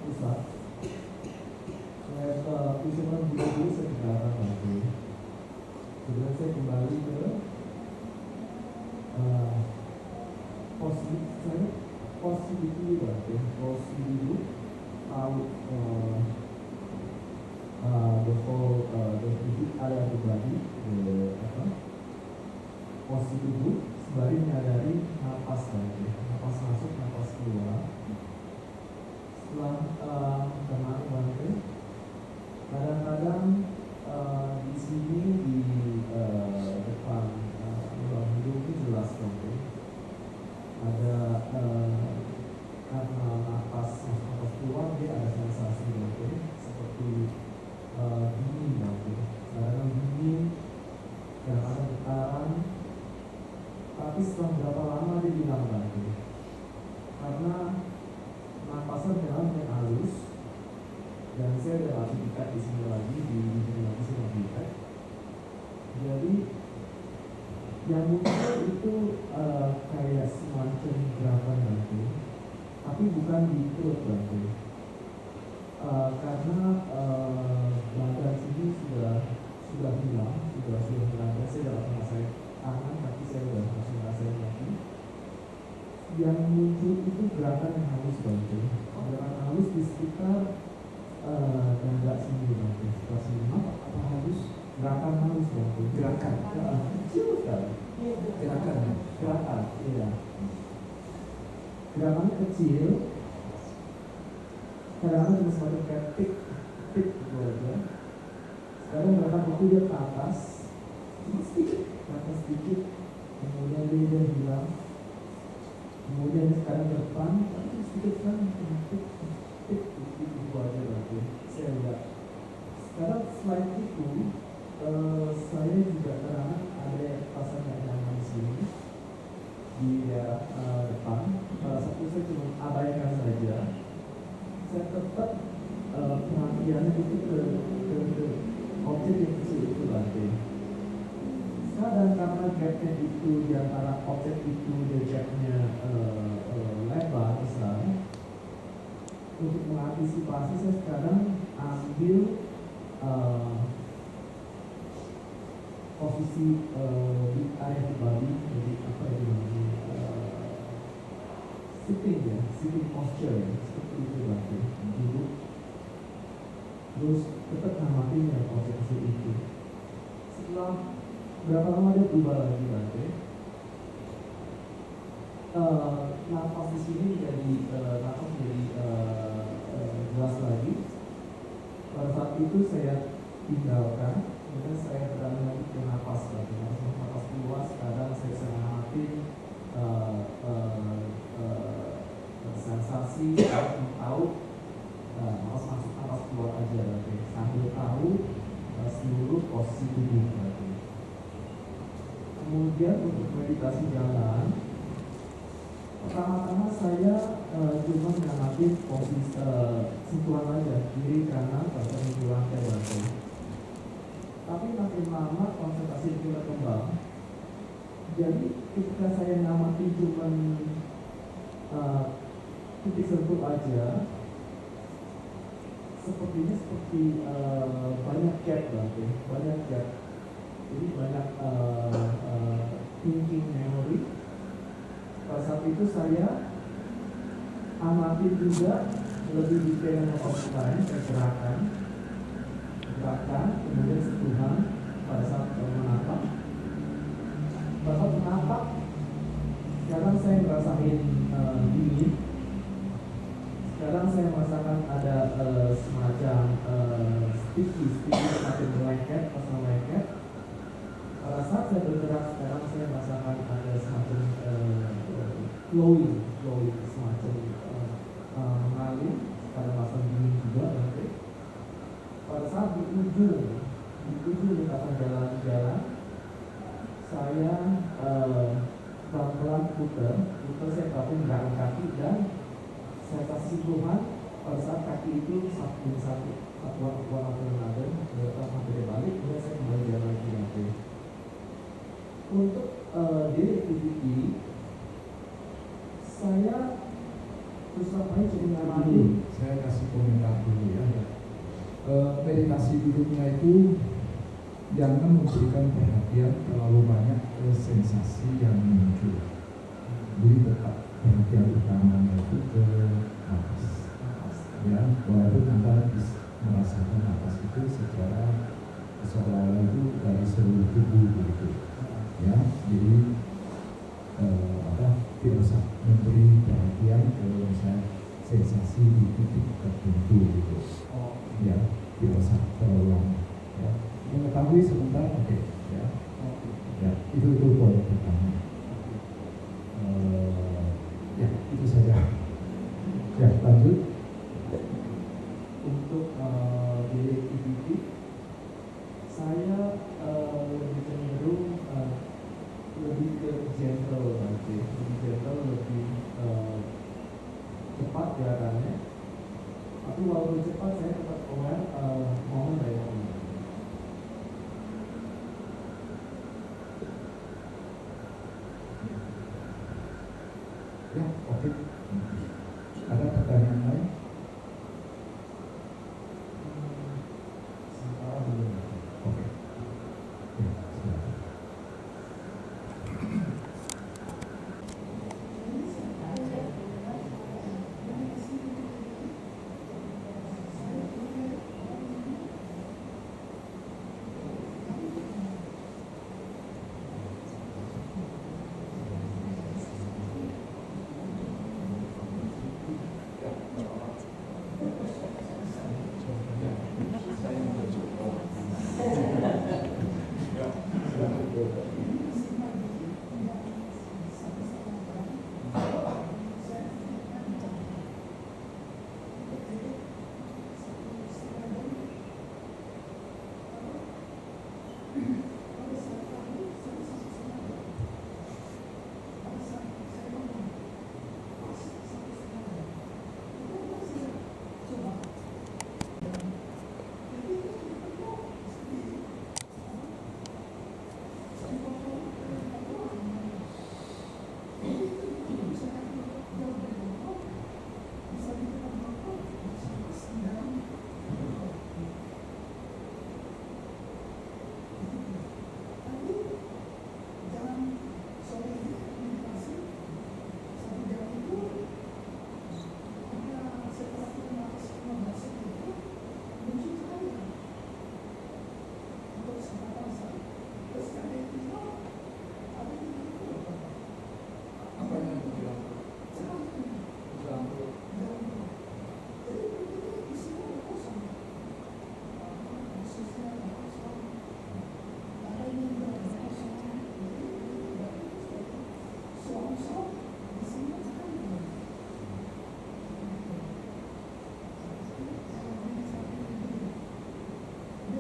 pusat. Saya pusat dulu saya ke belakang lagi. Kemudian saya kembali ke posisi dulu berarti posisi dulu out the whole the area of the body, posisi dulu sembari menyadari napas lagi, napas masuk, napas keluar. Setelah tenang banget, kadang-kadang di sini di depan lubang hidung itu jelas banget ada karena napas masuk, napas keluar dia ada sensasi banget seperti dingin banget, kadang dingin, kadang-kadang getaran. Tapi setelah berapa lama dia hilang lagi karena napasan dalam yang halus, dan saya ada latih ikat di sini lagi, di sini lagi saya latih ikat. Jadi yang muncul itu kayak semacam gerakan nanti, tapi bukan di perut nanti, karena badan sini sudah hilang, sudah hilang. Saya dapat merasakan tangan, kaki saya sudah masih merasakan lagi. Yang muncul itu gerakan yang halus banget, gerakan halus di sekitar dada sini banget, sekitar sini. Apa halus? Gerakan halus banget, gerakan kecil sekali. Gerakan, iya. Gerakan kecil, kadang-kadang cuma semacam kayak tik gitu aja. Sekarang gerakan itu dia ke atas, sedikit, ke atas sedikit, kemudian dia hilang. Kemudian sekarang ke depan, tapi sedikit kan, tik gitu aja berarti. Saya lihat. Sekarang selain itu, saya juga kadang ada perasaan yang nyaman di sini, di depan. Satu saya cuma abaikan saja. Saya tetap perhatiannya itu ke objek yang kecil itu berarti. Dan karena gapnya itu di antara objek itu dia gapnya lebar besar, untuk mengantisipasi saya sekarang ambil posisi di area body, jadi apa itu namanya, sitting posture ya, seperti itu berarti duduk, terus tetap ngamatin yang objek kecil itu. Setelah berapa lama dia berubah lagi nanti? Nafas di sini jadi nafas jadi jelas lagi. Pada saat itu saya tinggalkan, kemudian saya beralih lagi ke nafas lagi. Nafas keluar, sekarang saya bisa mengamati sensasi, tahu nafas masuk, nafas keluar aja berarti. Sambil tahu seluruh posisi tubuh berarti. Kemudian untuk meditasi jalan, pertama-tama saya cuma mengamati posisi sentuhan aja, kiri kanan atau di lantai berarti. Tapi makin lama konsentrasi itu berkembang. Jadi ketika saya mengamati cuma titik sentuh aja, sepertinya seperti banyak gap berarti, banyak gap. Jadi banyak thinking memory. Pada saat itu saya amati juga lebih detail dengan objek lain, saya gerakan, kemudian sentuhan pada saat menapak. Pada saat menapak, sekarang saya merasakan dingin. Sekarang saya merasakan ada semacam sticky semacam lengket, pasang lengket. Pada saat saya bergerak sekarang saya merasakan ada semacam flowing semacam mengalir, pada masa dingin juga nanti. Pada saat di ujung lintasan jalan-jalan, saya pelan-pelan putar saya perhatiin gerakan kaki dan saya kasih Tuhan pada saat kaki itu satuan ada sampai balik, kemudian saya kembali jalan lagi nanti. Untuk daily activity, saya terus apa jadi Dulu, saya kasih komentar dulu ya. Meditasi duduknya itu jangan memberikan perhatian terlalu banyak ke sensasi yang muncul. Jadi tetap perhatian utamanya itu ke nafas. Ya, walaupun Anda merasakan nafas itu secara seolah-olah itu dari seluruh tubuh begitu. Ya, jadi tidak usah memberi perhatian ke misalnya sensasi di titik tertentu gitu. Ya, tidak usah terlalu lama. Ya, mengetahui sebentar, oke. Ya, ya, itu poin pertama. Ya, itu saja. Ya, lanjut. Untuk bilik EVP, saya lebih cenderung lebih ke gentle nanti, lebih gentle, lebih cepat gerakannya. Tapi walaupun cepat, saya tetap aware momen by momen. Ya, oke. Ada pertanyaan lain? Sementara belum. Oke. Ya, silakan.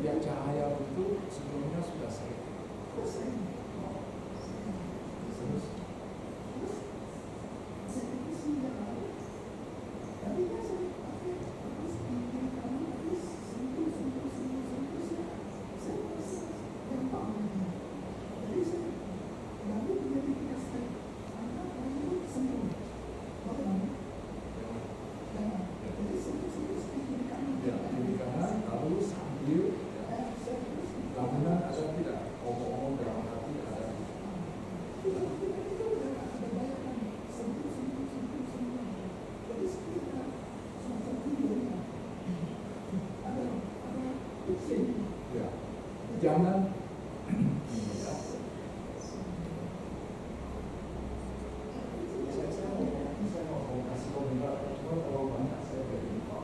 Yang cahaya itu sebelumnya sudah sering. Ya, kiri kanan lalu sambil lamunan ada tidak? Omong-omong dalam hati ada. Ya, jangan ya. Saya mau kasih komentar, cuma kalau banyak saya jadi lupa.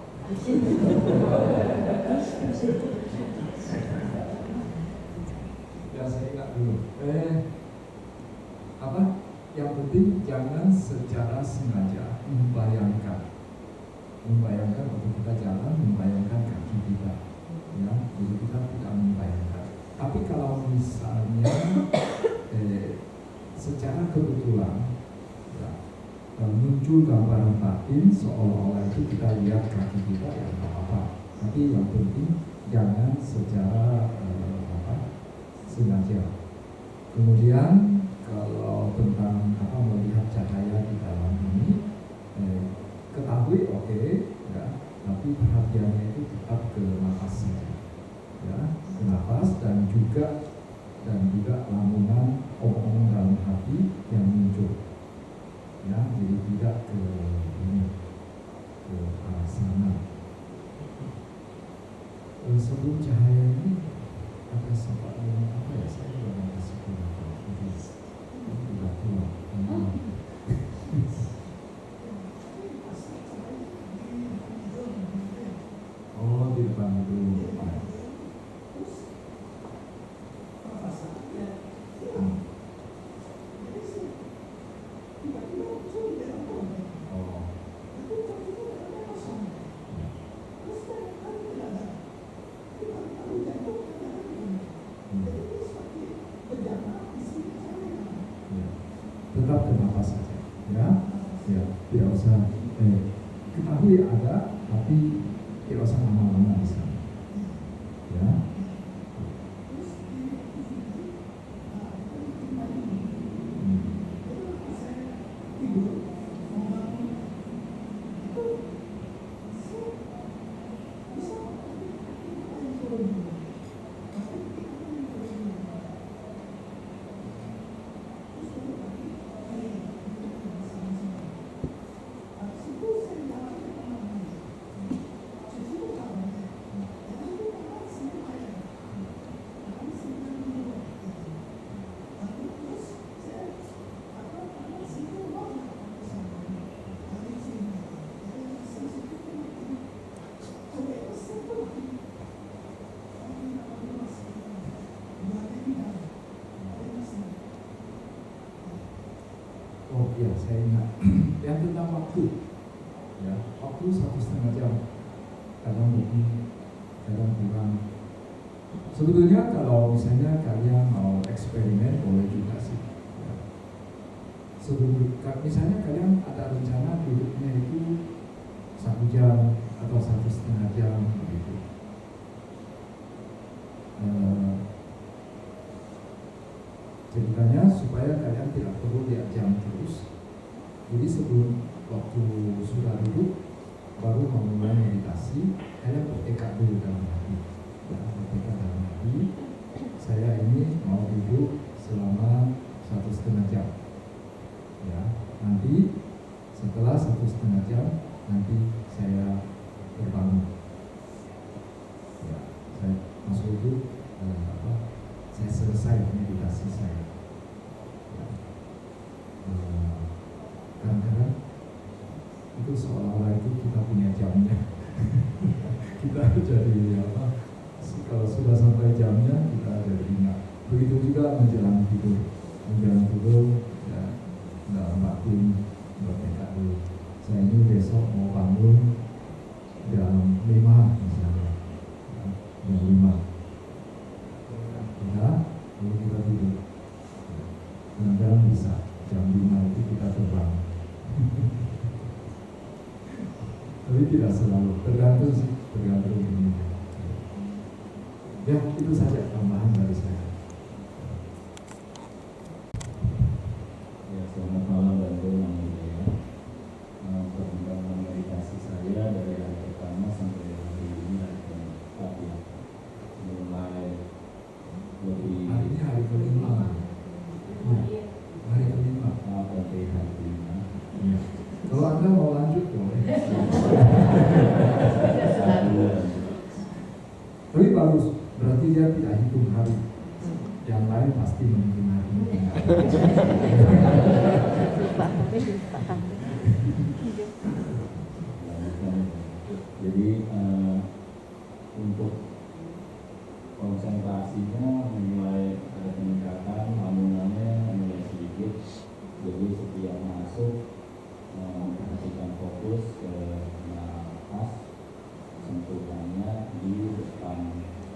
Ya, saya ingat dulu. Yang penting jangan secara sengaja membayangkan waktu kita jalan, membayangkan kaki kita. Ya, jadi kita tidak membayangkan. Tapi kalau misalnya secara kebetulan ya, muncul gambaran batin seolah-olah itu kita lihat kaki kita, ya nggak apa-apa. Tapi yang penting jangan secara sengaja. Kemudian kalau tentang melihat cahaya di dalam ini, ketahui oke, ya, tapi perhatiannya itu tetap ke napas saja, ya, ke napas dan juga lamunan omong-omong dalam hati yang muncul, ya, jadi tidak ke ini, ke arah sana. Sebelum cahaya ini ada sempat ngomong apa ya, saya juga masih kurang tahu, jadi sudah tua. Oh, di depan itu. Tetap ke napas saja, ya, ya, tidak usah ketahui ada, tapi tidak usah lama-lama di sana, ya. Oh iya, saya ingat yang tentang waktu, ya, waktu 1,5 jam, kadang lebih, kadang kurang. Sebetulnya kalau misalnya kalian mau eksperimen boleh juga sih, ya. Sebelum, misalnya kalian ada rencana duduknya itu 1 jam atau 1,5 jam begitu. Ceritanya supaya kalian tidak perlu lihat jam terus. Jadi sebelum waktu sudah duduk, baru memulai meditasi, kalian bertekad dulu dalam hati. Ya, bertekad dalam hati, saya ini mau duduk selama 1,5 jam. Ya, nanti setelah 1,5 jam, nanti saya terbangun. Ya, saya masuk duduk, saya selesai meditasi saya. Ya. Kadang-kadang itu seolah-olah itu kita punya jamnya. Kita jadi apa? Kalau sudah sampai jamnya kita jadi ingat. Begitu juga menjelang tidur. Menjelang tidur, ya, dalam waktu bertekad dulu. Saya ini besok mau bangun jam 5 misalnya, ya, jam 5. Ya, lalu kita tidur. Kadang-kadang bisa jam 5 itu kita terbang. Tapi tidak selalu, tergantung sih, tergantung ini. Ya, itu saja tambahan dari saya. Ya, selamat malam dan yang mulia. Perkembangan meditasi saya dari hari pertama sampai hari ini hari keempat ya. Mulai lebih Hari ini hari kelima. Ya, hari kelima. berarti hari kelima. Ya. Kalau Anda mau lanjut boleh. Tapi bagus, berarti dia tidak hitung hari. Yang lain pasti menghitung hari. Jadi untuk konsentrasinya mulai ada peningkatan, lamunannya mulai sedikit. Jadi setiap masuk memperhatikan fokus ke nafas, sentuhannya di depan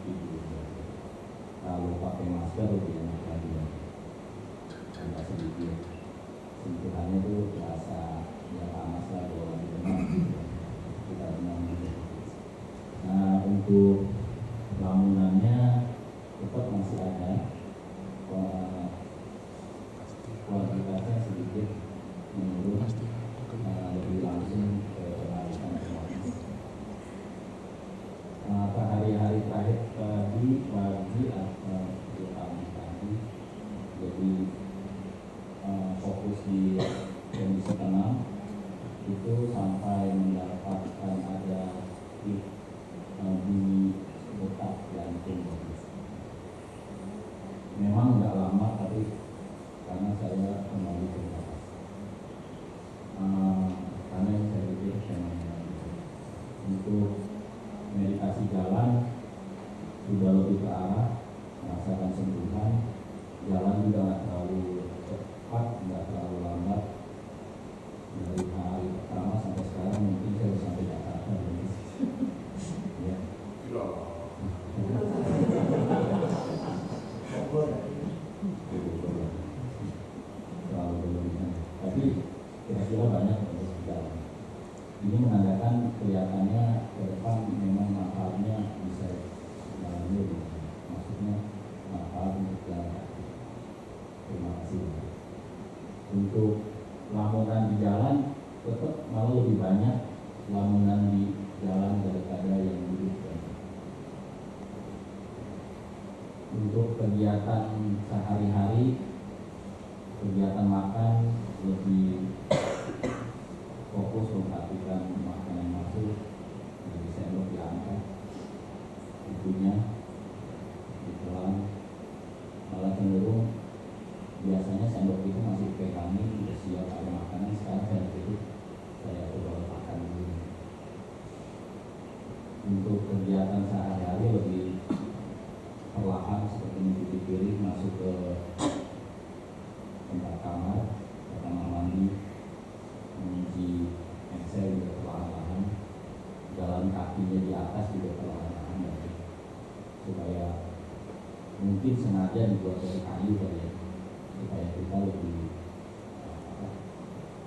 hidung. Kalau pakai masker lebih enak lagi ya. Agak sedikit sentuhannya itu terasa ya panas lah kalau lagi tenang gitu. Kita tenang gitu. Nah, untuk lamunannya tetap masih ada kualitasnya sedikit menurun, lebih langsung ke Untuk meditasi jalan sudah lebih ke arah merasakan sentuhan, jalan juga nggak terlalu cepat, nggak terlalu lambat. Dari hari pertama sampai sekarang mungkin saya bisa sampai Jakarta. Ya. Terlalu berlebihan. Tapi kira-kira banyak proses berjalan. Ini menandakan kelihatannya ke depan memang manfaatnya bisa lebih. Maksudnya manfaat untuk jalan kaki. Terima kasih. Untuk lamunan di jalan tetap malah lebih banyak lamunan di jalan daripada yang duduk. Untuk kegiatan sehari-hari, kegiatan makan lebih fokus memperhatikan makanan yang masuk, dari sendok diangkat, itunya ditelan, malah cenderung biasanya sendok itu masih pegangin, udah siap ada makanan, sekarang sendok itu saya coba letakkan dulu. Untuk kegiatan sehari-hari lebih perlahan seperti mencuci piring, masuk ke tempat kamar, ke kamar mandi, mencuci Excel juga perlahan-lahan, jalan kakinya di atas juga perlahan-lahan, supaya mungkin sengaja dibuat dari kayu kali ya, supaya kita lebih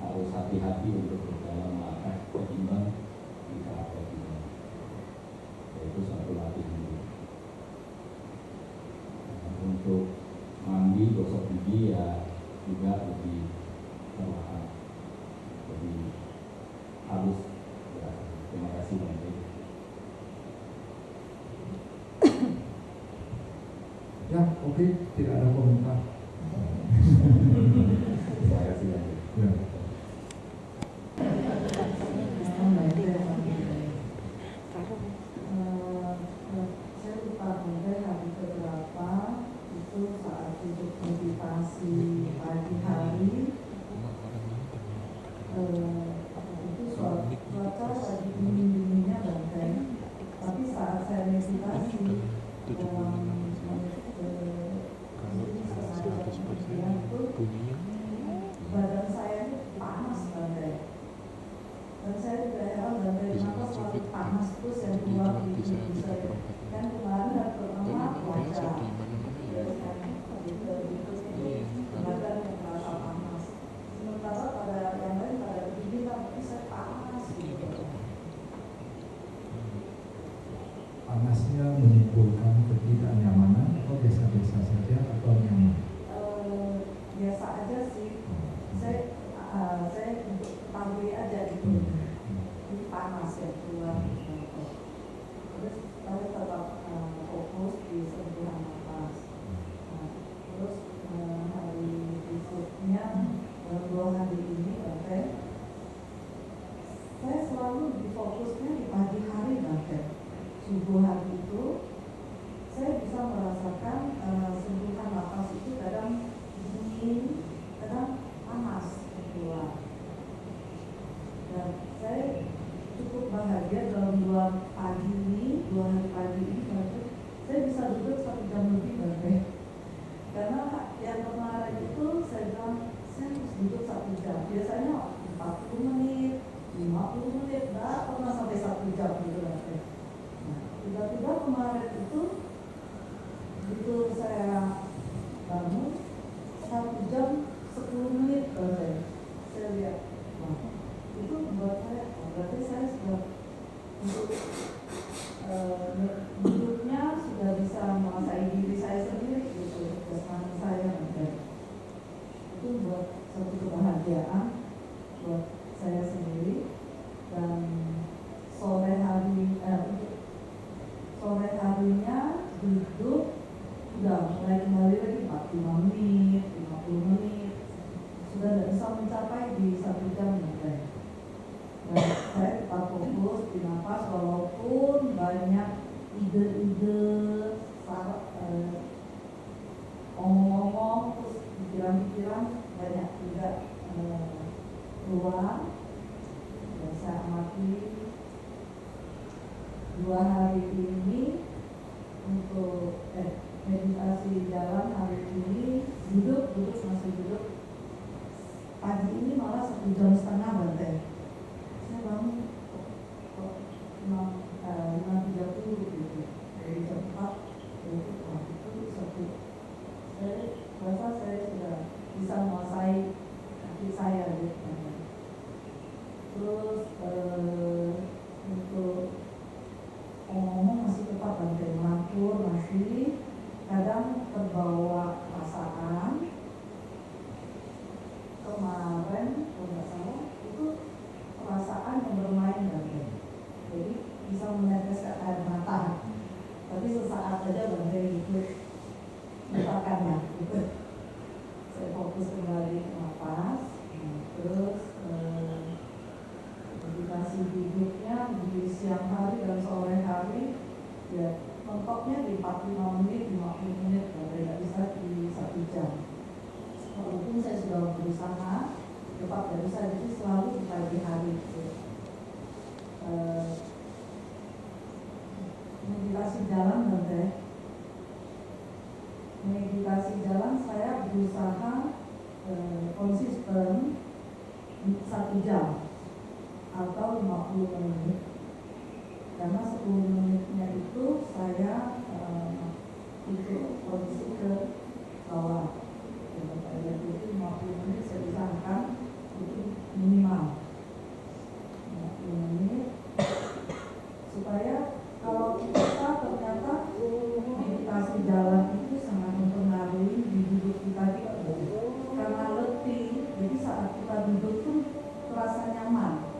harus hati-hati untuk berjalan melangkah ketimbang di kapal kita. Yaitu satu latihan. Untuk mandi, gosok gigi ya juga lebih perlahan, lebih halus. Ya, terima kasih banyak. Ya, oke, tidak ada komentar. Terima kasih banyak. Ya. Saya lupa mungkin hari keberapa itu saat untuk meditasi pagi hari, itu cuaca lagi dingin-dinginnya banget, tapi saat saya meditasi badan saya itu panas banget, dan saya juga heran banget kenapa selalu panas terus yang keluar di tubuh saya. Kan kemarin hari pertama wajah, badan yang terasa panas, sementara pada yang lain pada begini tapi saya panas gitu. Panasnya menimbulkan ketidaknyamanan atau biasa-biasa saja atau nyaman? Biasa aja sih. Saya untuk ketahui aja gitu. Ini panas yang keluar. Terus saya tetap fokus di sentuhan nafas. Terus hari berikutnya, 2 hari ini saya selalu difokusnya di pagi hari bahkan. Subuh hari itu saya bisa merasakan sentuhan nafas itu kadang dingin, kadang panas keluar. Dan saya cukup bahagia dalam 2 hari pagi ini saya bisa duduk 1 jam lebih bahkan. Karena yang kemarin itu saya bilang saya harus duduk 1 jam. Biasanya 40 menit, 50 menit, nggak pernah sampai 1 jam gitu bahkan. Tiba-tiba kemarin itu saya bangun 1 jam 10 menit saya lihat, itu buat saya berarti saya sudah untuk hidupnya sudah bisa menguasai diri saya sendiri gitu, jasmani saya itu buat satu kebahagiaan buat saya sendiri. Dan sore harinya duduk udah mulai kembali lagi 45 menit, 50 menit, sudah tidak bisa mencapai di 1 jam dan saya tetap fokus di nafas walaupun banyak ide-ide, ngomong-ngomong, terus pikiran-pikiran banyak juga keluar. Dan saya amati 2 hari ini untuk meditasi jalan hari ini duduk masih duduk. Pagi ini malah 1,5 jam Bante. Saya bangun kok 5.30 gitu. Dari jam 4 itu satu. Saya rasa saya sudah bisa menguasai kaki saya gitu. Terus untuk ngomong masih tetap Bante, melantur masih, kadang terbawa perasaan. Kemarin kalau nggak salah itu perasaan yang bermain Bante, jadi bisa meneteskan air mata, tapi sesaat aja Bante gitu lupakannya gitu. Saya fokus kembali ke napas. Terus meditasi duduknya di siang hari dan sore hari ya mentoknya di 45 menit, 50 menit, tidak bisa di 1 jam. Walaupun saya sudah berusaha tetap tidak bisa, jadi selalu di pagi hari gitu. Meditasi jalan Bante, meditasi jalan saya berusaha konsisten 1 jam atau 50 menit, karena 10 menitnya itu saya itu kondisi ke bawah. Jadi 50 menit saya usahakan itu minimal 50 menit, supaya kalau kita ternyata meditasi jalan itu sangat mempengaruhi di duduk kita karena letih. Jadi saat kita duduk pun terasa nyaman.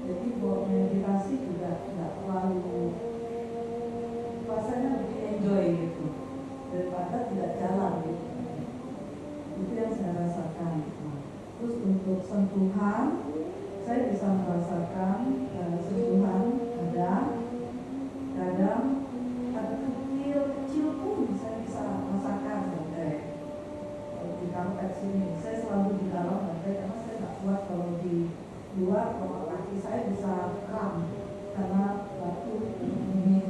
Jadi buat meditasi juga tidak terlalu, rasanya lebih enjoy gitu daripada tidak jalan gitu. Itu yang saya rasakan. Terus untuk sentuhan, saya bisa merasakan sentuhan kadang kecil pun saya bisa rasakan di karpet sini. Saya selalu di dalam lantai karena saya tak kuat kalau di luar, kalau kaki saya bisa kram karena batu ini.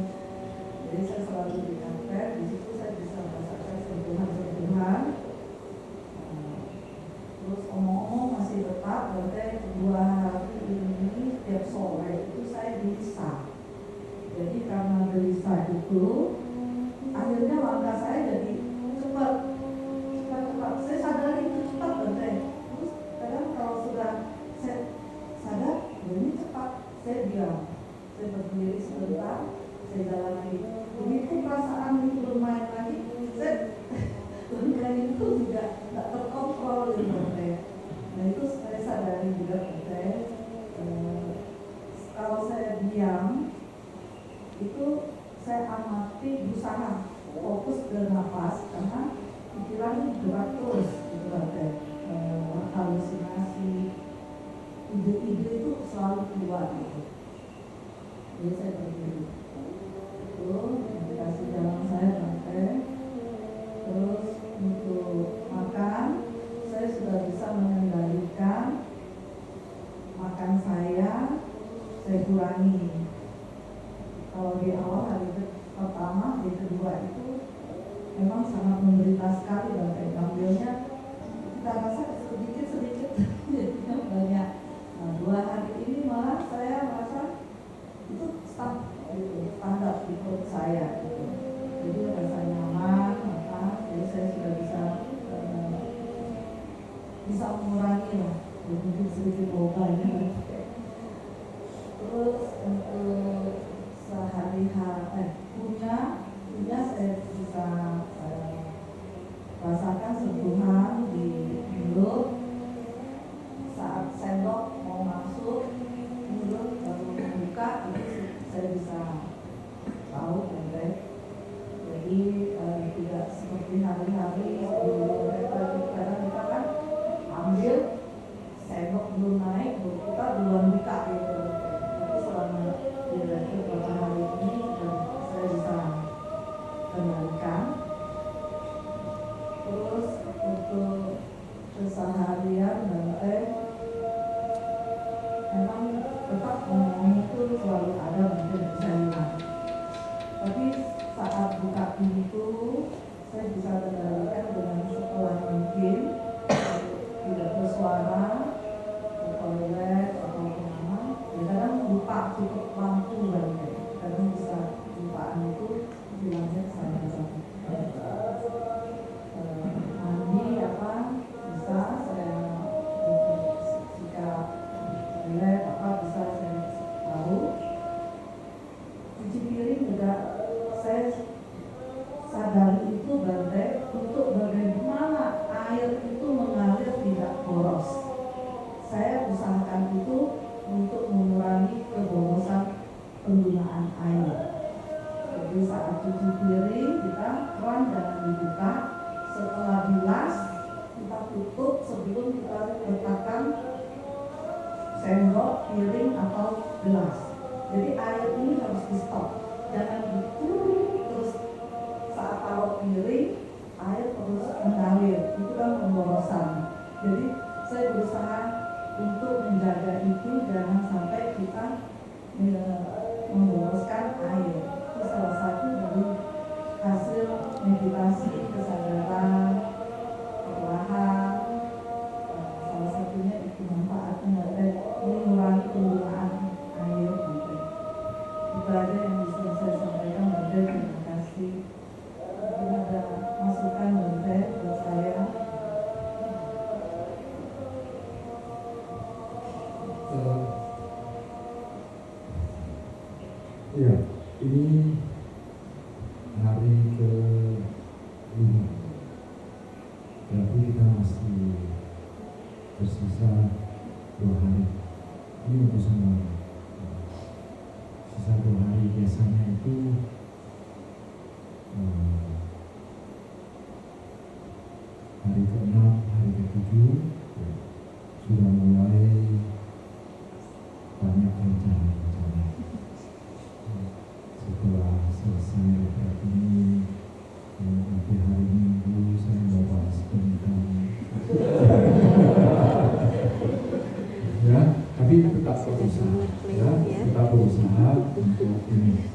Jadi saya selalu di karpet, di situ saya bisa merasakan sentuhan. Terus omong-omong masih tetap, berarti 2 hari ini tiap sore itu saya gelisah. Jadi karena gelisah itu, akhirnya langkah saya jadi cepat. Saya sadar itu cepat berarti. Terus kadang kalau sudah saya sadar, ini cepat, saya diam. Saya berdiri sebentar, saya jalan lagi. Begitu perasaan itu bermain lagi, saya dan itu juga tidak terkontrol gitu. Nah itu saya sadari juga kalau saya diam itu saya amati, berusaha fokus ke nafas karena pikiran gerak terus gitu halusinasi, ide-ide itu selalu keluar gitu. Jadi saya berdiri itu meditasi jalan saya sampai. Terus untuk makan, saya sudah bisa mengendalikan makan saya kurangi. Kalau di awal hari pertama, di kedua itu memang sangat menderita sekali dan kayak ngambilnya kita rasa sedikit jadinya banyak. Nah 2 hari ini malah saya rasa itu standar di perut saya gitu. Jadi rasa nyaman, jadi saya sudah bisa mengurangi lah, mungkin sedikit banyak. Terus untuk sehari-hari punya saya bisa rasakan sentuhan di mulut saat sendok mau masuk mulut baru membuka, itu saya bisa tahu Bante. Jadi tidak seperti hari-hari sebelum kadang kita kan ambil sendok belum naik, kita duluan buka gitu. Tapi selama beberapa hari ini saya bisa kendalikan. Terus untuk keseharian Bante, memang tetap ngomong itu selalu ada, mungkin bisa hilang. cuci piring juga saya sadari itu Bante untuk bagaimana air itu mengalir tidak boros. Saya usahakan itu untuk mengurangi keborosan penggunaan air. Jadi saat cuci piring kita keran jangan dibuka, setelah bilas kita tutup sebelum kita letakkan sendok, piring atau gelas. Jadi air ini harus di stop, jangan terus saat taruh piring air terus mengalir, itu kan pemborosan. Jadi saya berusaha untuk menjaga itu, jangan sampai kita memboroskan air. Itu salah satu dari hasil meditasi kesadaran perlahan. Salah satunya itu manfaatnya mengurangi penggunaan air. Itu aja yang bisa saya sampaikan. Bante, terima kasih. Mungkin ada masukan Bante buat saya. Iya, ini hari ke-5. Berarti kita masih tersisa 2 hari. Ini untuk semua. Sisa 2 hari biasanya itu hari ke-6, hari ke-7 sudah mulai banyak rencana-rencana. Setelah selesai retret ini, nanti hari Minggu saya mau bahas tentang ya, tapi tetap berusaha, ya, tetap berusaha untuk ini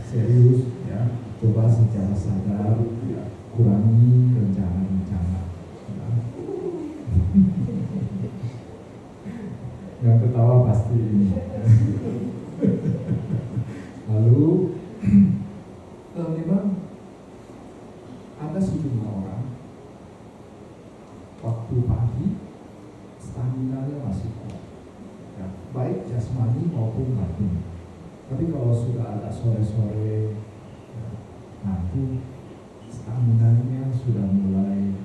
serius, ya, coba secara sadar, ya, kurangi rencana-rencana. Ya. Yang ketawa pasti ini. Lalu memang ada sejumlah orang waktu pagi stamina-nya masih kuat, ya, baik jasmani maupun batin. Tapi kalau sudah agak sore-sore, ya, nanti stamina-nya sudah mulai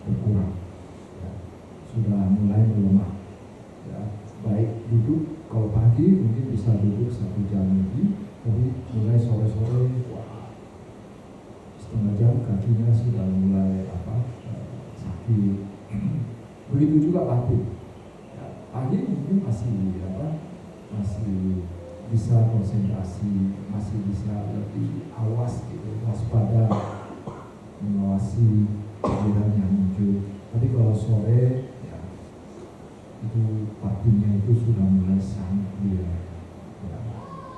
berkurang, ya, sudah mulai melemah. Ya, baik duduk, kalau pagi mungkin bisa duduk 1 jam lebih, tapi mulai sore-sore, wah, setengah jam kakinya sudah mulai sakit. Begitu juga batin. Ya, pagi mungkin masih bisa konsentrasi, masih bisa lebih awas gitu, waspada, mengawasi kegiatan yang muncul. Tapi kalau sore, ya, itu batinnya itu sudah mulai sangat dia. Ya.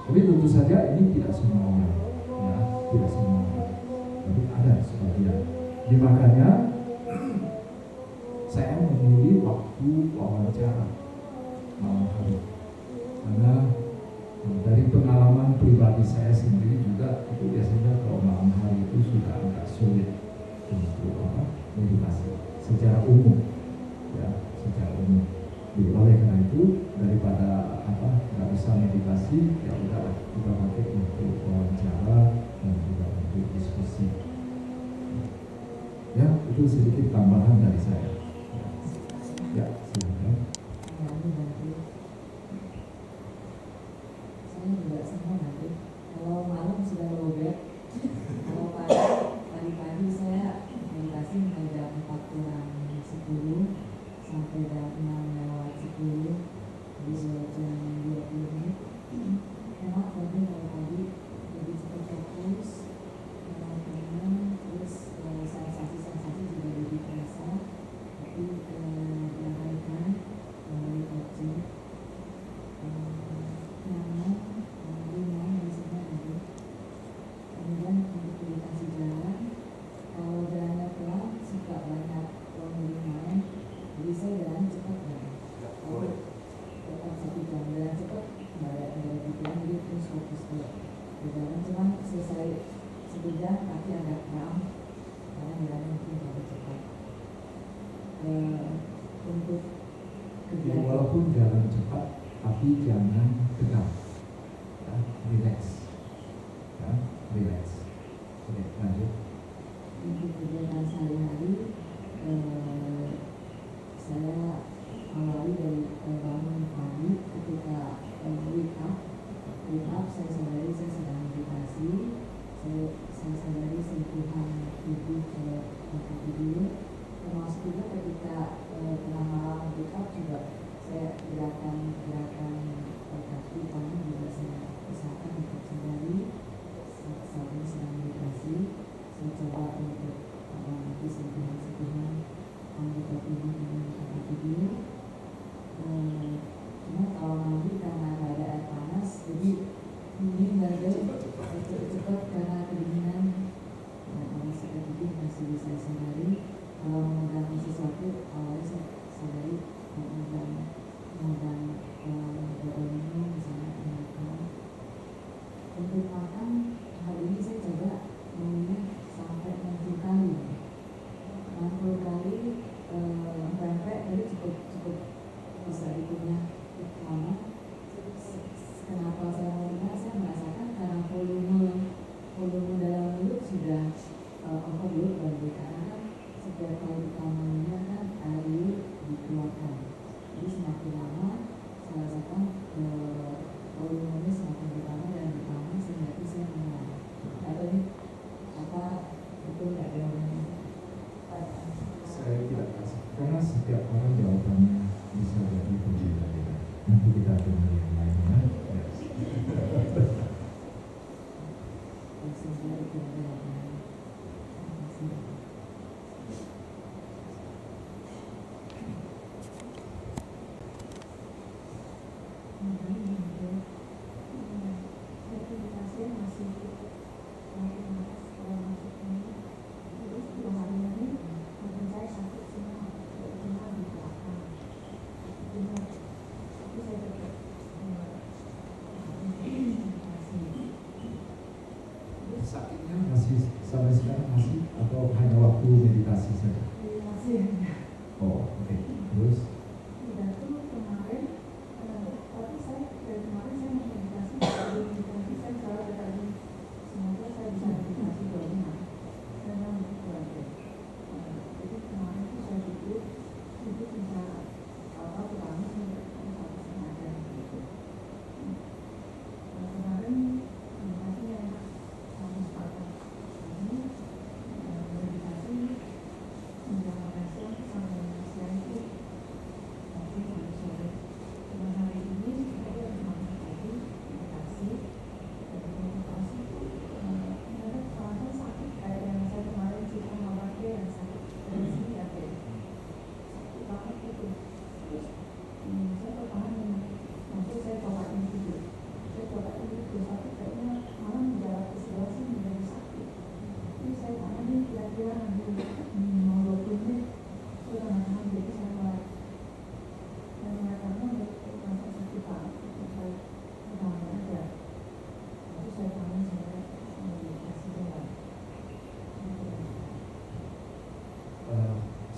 Tapi tentu saja ini tidak semuanya, ya, tidak semuanya. Tapi ada sebagian. Jadi makanya saya memilih waktu wawancara malam hari, karena dari pengalaman pribadi saya sendiri juga itu biasanya kalau malam hari itu sudah agak sulit untuk meditasi secara umum, ya, secara umum. Jadi oleh karena itu daripada nggak bisa meditasi, ya udah kita pakai untuk wawancara dan juga untuk diskusi. Ya, itu sedikit tambahan dari saya. Ya, silakan. Saya juga sama nanti. Kalau malam sudah lobet, kalau pagi saya meditasi mulai jam 4:10 sampai jam 6:10, jadi jam 20 menit. Enak, tapi relax. Oke, lanjut. Untuk kegiatan sehari-hari, saya awali dari bangun pagi ketika wake up, saya sadari saya sedang meditasi, saya sadari sentuhan tubuh ke tempat tidur, termasuk juga ketika tengah malam wake up juga saya gerakan kaki tangan juga saya usahakan untuk sadari saat ini sedang meditasi. Saya coba untuk mengamati sentuhan anggota tubuh dengan tempat tidur. Cuma kalau mandi karena nggak ada air panas, jadi dingin banget, cepat karena kedinginan. Kalau saya tidur masih bisa sadari. Kalau memegang sesuatu, awalnya saya sadari memegang botol minum misalnya memegang. Untuk makan, hari ini saya coba mengingat sampai 60 kali. 60 kali pempek jadi cukup bisa dikunyah lama. Kenapa saya mengingat? Saya merasakan karena volume dalam mulut sudah overload berarti karena kan setiap kali kita mengingat kan air dikeluarkan. Jadi semakin lama saya rasakan volumenya semakin bertambah dan bertambah sehingga saya mengingat. Atau ini apa betul nggak jawabannya? Saya tidak kasih karena setiap orang jawabannya bisa jadi berbeda-beda. Nanti kita dengar yang lainnya. Saya itu jawabannya. Terima kasih. Sakitnya masih sampai sekarang masih atau hanya waktu meditasi saja? Oh, oke. Terus?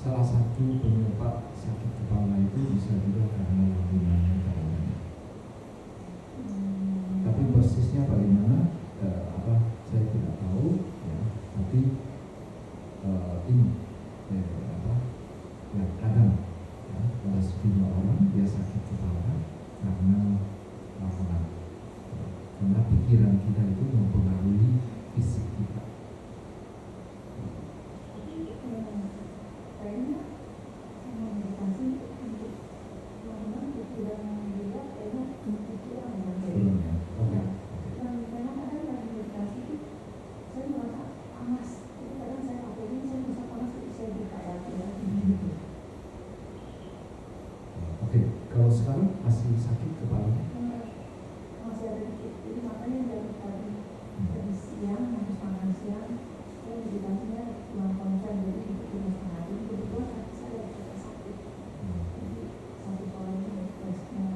Salah satu penyebab sakit kepala itu bisa juga karena lambungnya terlalu. Tapi persisnya bagaimana? Saya tidak tahu. Ya. Tapi ini ya kadang ya, pada sejumlah orang dia sakit kepala karena makanan. Karena pikiran kita itu mempengaruhi fisik kita. Oke, kalau sekarang masih sakit kepalanya? Masih ada dikit, jadi makanya dari tadi siang, habis makan siang, saya meditasinya cuma konsen, jadi itu 3,5 jam, kedua kaki saya juga sakit. Jadi satu kali refreshnya.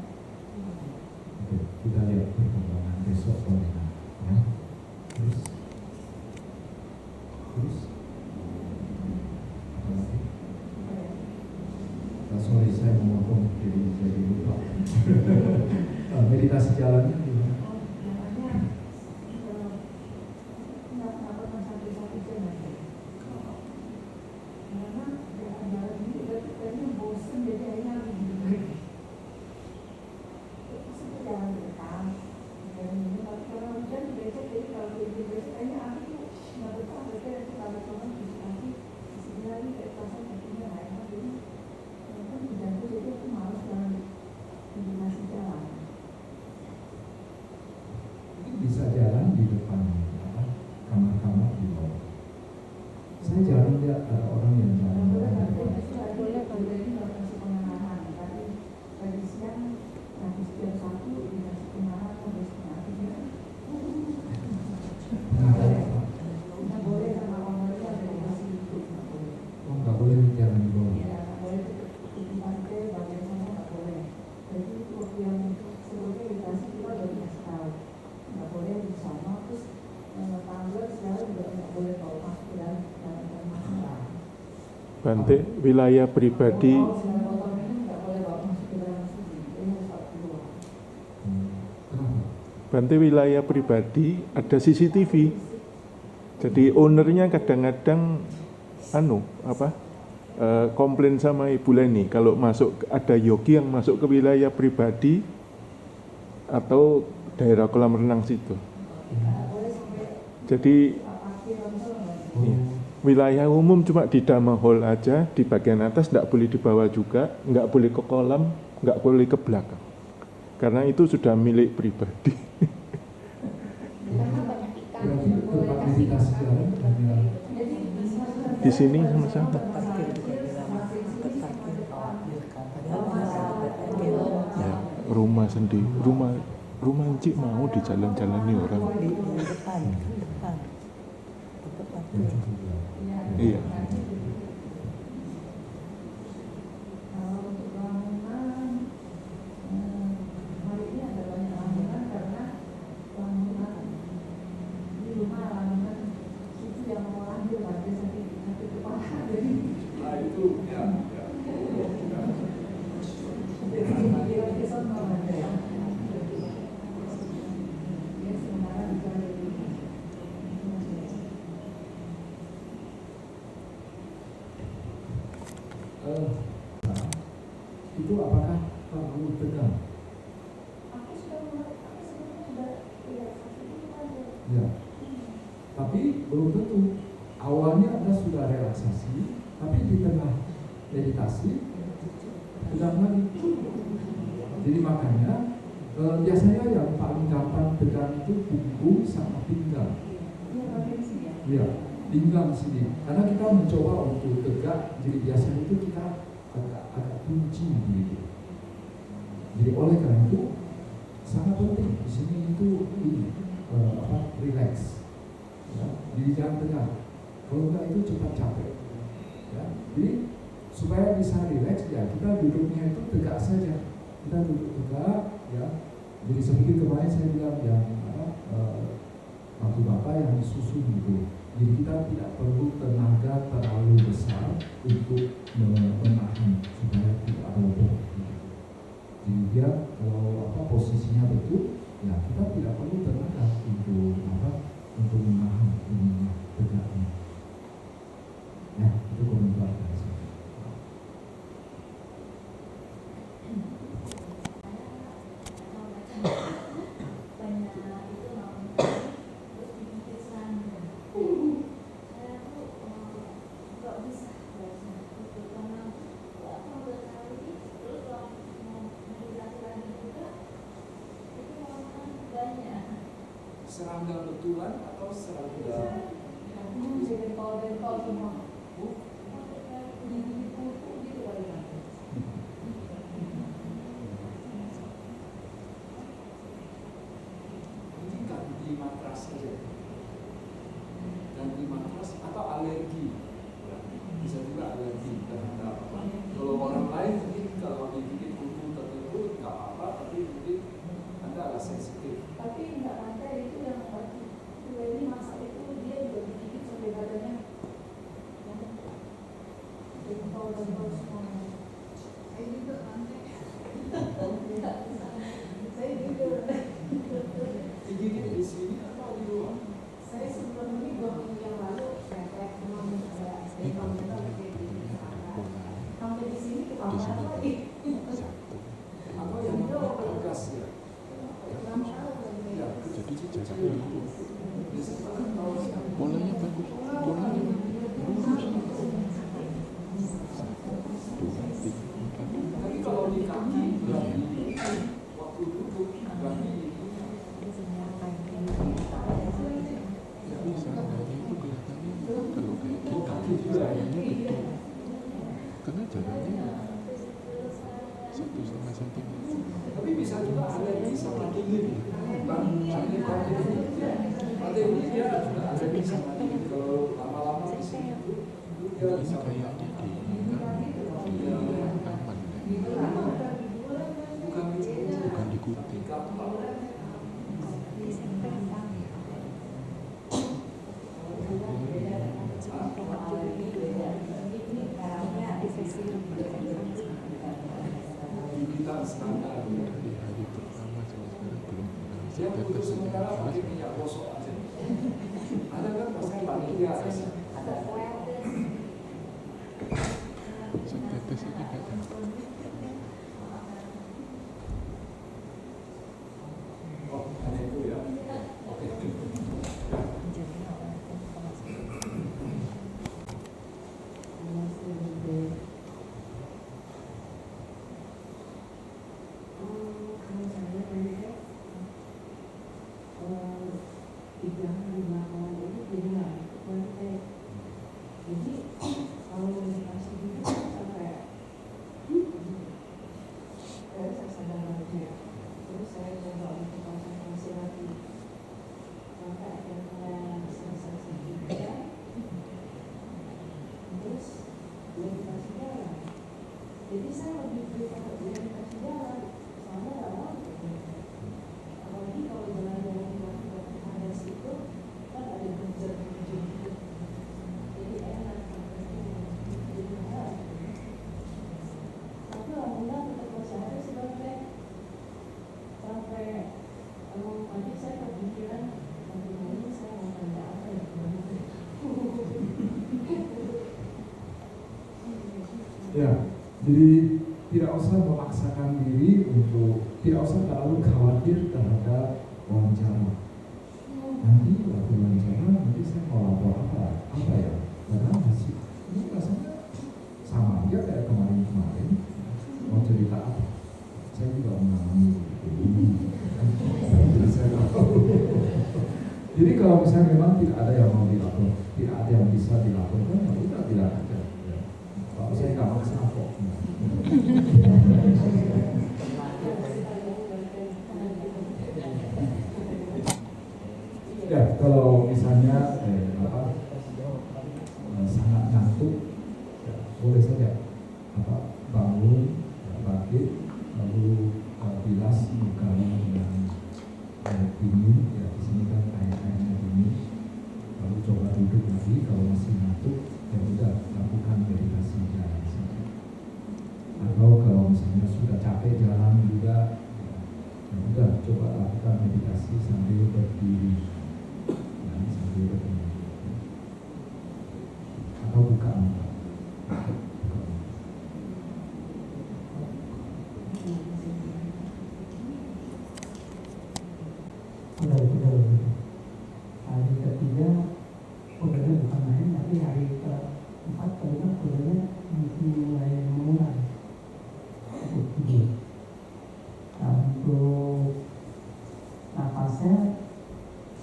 Oke, kita lihat perkembangan besok bagaimana. Ya. Terus apa lagi? Sorry, saya memotong jadi lupa. Meditasi jalannya gimana? Jalannya Bante, wilayah pribadi, Kalau sepeda motor minum nggak boleh bawa masuk ke dalam masjid, jadi harus bawa keluar. Kenapa? Bante wilayah pribadi ada CCTV. Jadi ownernya kadang-kadang komplain sama Ibu Leni kalau ada yogi yang masuk ke wilayah pribadi atau daerah kolam renang situ. Jadi iya, wilayah umum cuma di Dhamma Hall aja, di bagian atas tidak boleh dibawa juga, nggak boleh ke kolam, nggak boleh ke belakang, karena itu sudah milik pribadi. Berarti tempat meditasi jalan hanya Di sini sama-sama. Ya, rumah sendiri, rumah Encik mau di jalan-jalani orang. Iya. Kalau untuk bangunan, hari ini ada banyak bangunan karena bangunan di rumah bangunan itu yang mau ambil bagian sakit kepala jadi Nah itu ya. jadi kesan mau ada ya. Ya sementara bisa jadi. itu apakah terlalu tegang? Aku sudah lihat itu ada. Ya. Tapi belum tentu. Awalnya Anda sudah relaksasi, tapi di tengah meditasi tegang lagi. Jadi makanya biasanya yang paling gampang tegang itu punggung sama pinggang. Iya, pinggang sini. Karena kita mencoba untuk tegak, jadi biasanya itu kita agak kunci gitu. Jadi oleh karena itu sangat penting di sini itu relax. Ya, jadi jangan tegang. Kalau enggak itu cepat capek. Ya, jadi supaya bisa relax ya kita duduknya itu tegak saja. Kita duduk tegak, ya. Jadi seperti kemarin saya bilang yang waktu Bapak yang disusun gitu. Jadi kita tidak perlu tenaga terlalu besar untuk menahan supaya tidak roboh. Jadi dia kalau posisinya betul, ya kita tidak perlu tenaga untuk menahan ini tegaknya. Ya itu komentar dari saya. Serangga betulan atau serangga? Bentol semua. Gitu kali ya. Mungkin ganti matras saja. Ganti matras atau alergi. Bisa juga alergi terhadap apa. Kalau orang lain mungkin kalau digigit kuku tertentu nggak apa-apa, tapi mungkin Anda agak sensitif. Tapi nggak ada itu yang waktu ini masak itu dia juga digigit sampai badannya bentol semua. Saya juga nanti. Saya juga. Digigit di sini atau di luar? Saya sebelum ini 2 minggu yang lalu saya memang ada sampai di sini ketahuan lagi. Atau yang tegas ya? Jadi jaraknya polanya bagus, polanya lurus. 1, 2, 3, 4. Tapi kalau di kaki waktu duduk kaki Ya bisa, dari itu kelihatannya kalau kayak gitu kaki juga ya. sayangnya betul. Karena jaraknya 1,5 cm. Tapi bisa juga alergi sama dingin. Ada ini dia juga alergi sama dingin. Kalau lama-lama di sini itu dia Ini kayaknya di taman deh, bukan di Kuting. untuk sementara pakai minyak gosok aja. Ada kan pasti bantunya ada. Setetes ini tidak ada. Oh, ada itu ya. Oke. Jadi saya lebih prefer dikasih jalan, soalnya nggak mau apalagi kalau jalan-jalan yang ada situ kan ada kerja gitu, jadi enak, jadi mahal. Tapi alhamdulillah tetap masih ada sebenarnya sampai nanti saya kepikiran nanti ini saya mau tanya apa ya. Ya, jadi tidak usah memaksakan diri untuk, tidak usah terlalu khawatir terhadap wawancara. Nanti waktu wawancara, nanti saya mau lapor apa ya? Karena masih, ini rasanya sama aja kayak kemarin-kemarin. Mau cerita apa? Saya juga mengalami itu. Jadi saya tahu. Jadi kalau misalnya memang tidak ada yang mau dilapor, tidak ada yang bisa dilaporkan, ya udah bilang aja. Kalau saya nggak maksa kok. Ya, kalau misalnya sangat ngantuk, ya, boleh saja bangun, bangkit, lalu bilas mukanya dengan air dingin. Ya, di sini kan airnya dingin. Lalu coba duduk lagi. Kalau masih ngantuk, ya udah lakukan meditasi jalan saja. Atau kalau misalnya sudah capek jalan juga, ya udah coba lakukan meditasi sambil berdiri, ya, sambil berdiri. Atau buka mata. Hari ketiga kudanya bukan main, tapi hari keempat kelima kudanya mulai memulai untuk tidur. Nah, untuk nafasnya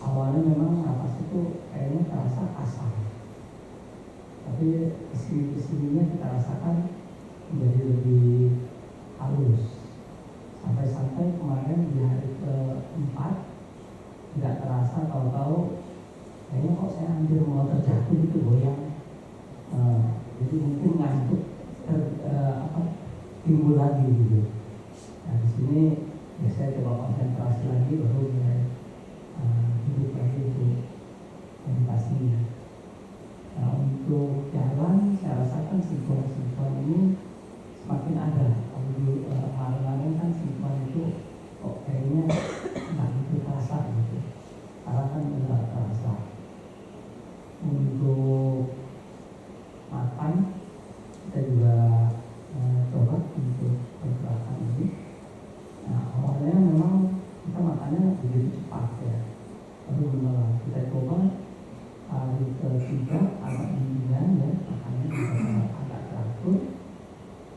awalnya memang nafas itu kayaknya terasa kasar, tapi kesininya kita rasakan menjadi lebih halus. Sampai kemarin di hari keempat tidak terasa, tahu-tahu kayaknya kok saya hampir mau terjatuh gitu, goyang. Jadi mungkin ngantuk timbul lagi gitu. Nah, di sini ya saya coba konsentrasi lagi, baru mulai hidup lagi untuk meditasinya. Nah, untuk jalan saya rasakan simpul-simpul ini semakin ada. Kalau dulu kemarin kan simpul itu kok kayaknya nggak gitu terasa gitu. Sekarang kan udah terasa. Untuk makan kita juga coba untuk pergerakan ini. Nah, awalnya memang kita makannya begitu cepat ya. Lalu kita coba hari ketiga agak bimbingan ya, makannya bisa agak teratur.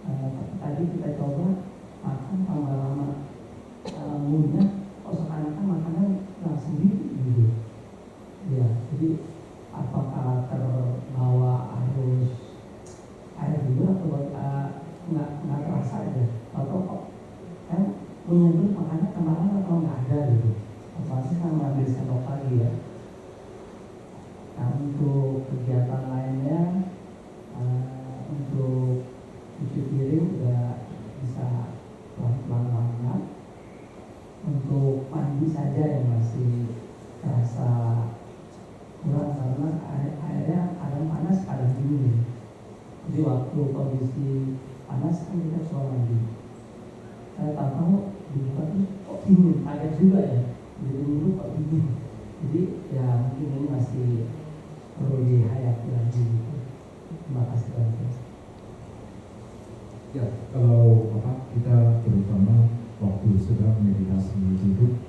Tapi tadi kita coba makan lama-lama ngunyah, kok seakan-akan makannya nggak sendiri gitu. Ya, jadi apakah terbawa arus air juga atau nggak terasa aja, atau kok kan menyentuh makannya kemarin atau nggak ada gitu. Pasti kan ngambil sendok lagi ya. Nah, untuk kegiatan lainnya, untuk cuci piring udah bisa pelan-pelan. Untuk mandi saja yang masih terasa kurang karena airnya kadang panas, kadang dingin. Jadi waktu kondisi panas kan kita suka mandi. Saya tahu dibuka tuh kok dingin, kaget juga ya. Jadi dulu Pak Bibi. Jadi ya mungkin ini masih perlu dihayati lagi. Terima kasih banyak. Ya, kalau kita terutama waktu sedang meditasi duduk,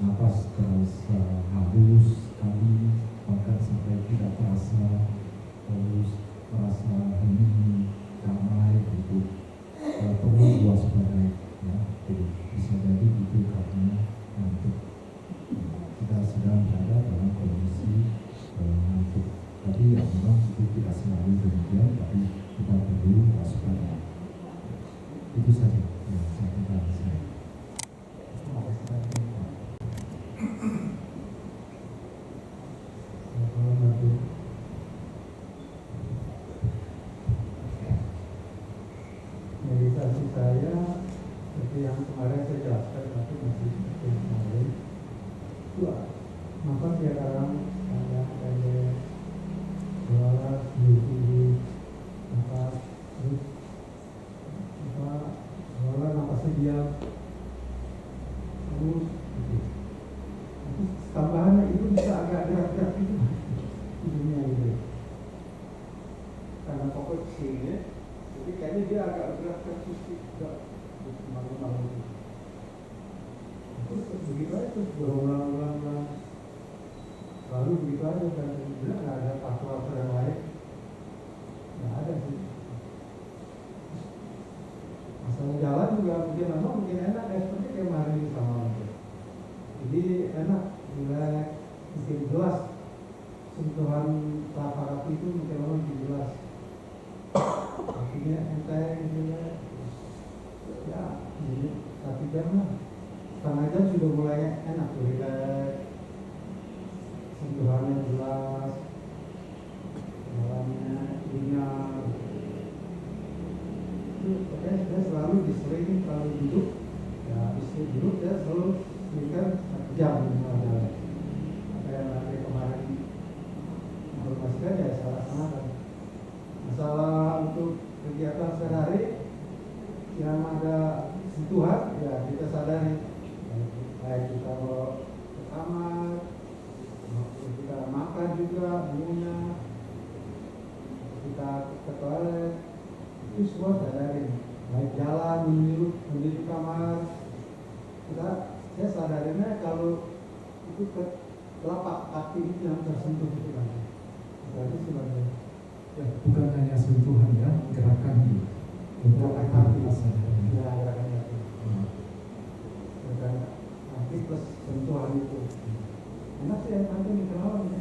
napas terasa halus sekali, bahkan sampai tidak terasa, terus merasa hening, damai gitu. Perlu waspadai, ya. Jadi bisa jadi itu karena ngantuk. Kita sedang berada dalam kondisi ngantuk. Tapi ya memang itu tidak selalu demikian, tapi kita perlu waspada. Itu saja yang saya katakan saya. Meditasi saya seperti yang kemarin saya jelaskan, tapi masih seperti yang kemarin. Nafas ya sekarang ada suara di nafas terus suara nafasnya diam terus gitu. Terus tambahannya itu bisa agak gerak-gerak gitu hidungnya gitu karena fokus sini, jadi kayaknya dia agak gerak-gerak juga malu-malu gitu. Terus begitu aja terus berulang-ulang lalu begitu aja dan tidak ada faktor yang lain, nggak ada sih. Masalah jalan juga mungkin enak ya, seperti kayak kemarin sama gitu. Jadi enak, relax, mungkin jelas sentuhan telapak kaki itu mungkin lebih jelas, kakinya enteng gitu ya. Jadi 1 jam lah, setengah jam sudah mulai enak tuh, relax, sentuhannya jelas, dalamnya ringan. Saya selalu diseling kalau duduk, ya habis duduk saya selalu selingkan 1 jam jalan. Apa yang ada kemarin informasikan ya saya laksanakan. Masalah untuk kegiatan sehari-hari yang ada sentuhan ya kita sadari, baik kita bawa ke kamar, kita makan juga, minumnya, kita ke toilet, itu semua sadari. Baik jalan, menuju kamar, saya sadarinya kalau itu ke telapak kaki itu yang tersentuh itu kan. Berarti sebenarnya Ya, bukan hanya sentuhan ya, gerakan itu. gerakan kaki, ya gerakan kaki. Gerakan kaki plus sentuhan itu. Enak sih yang nanti nih kenapa nih?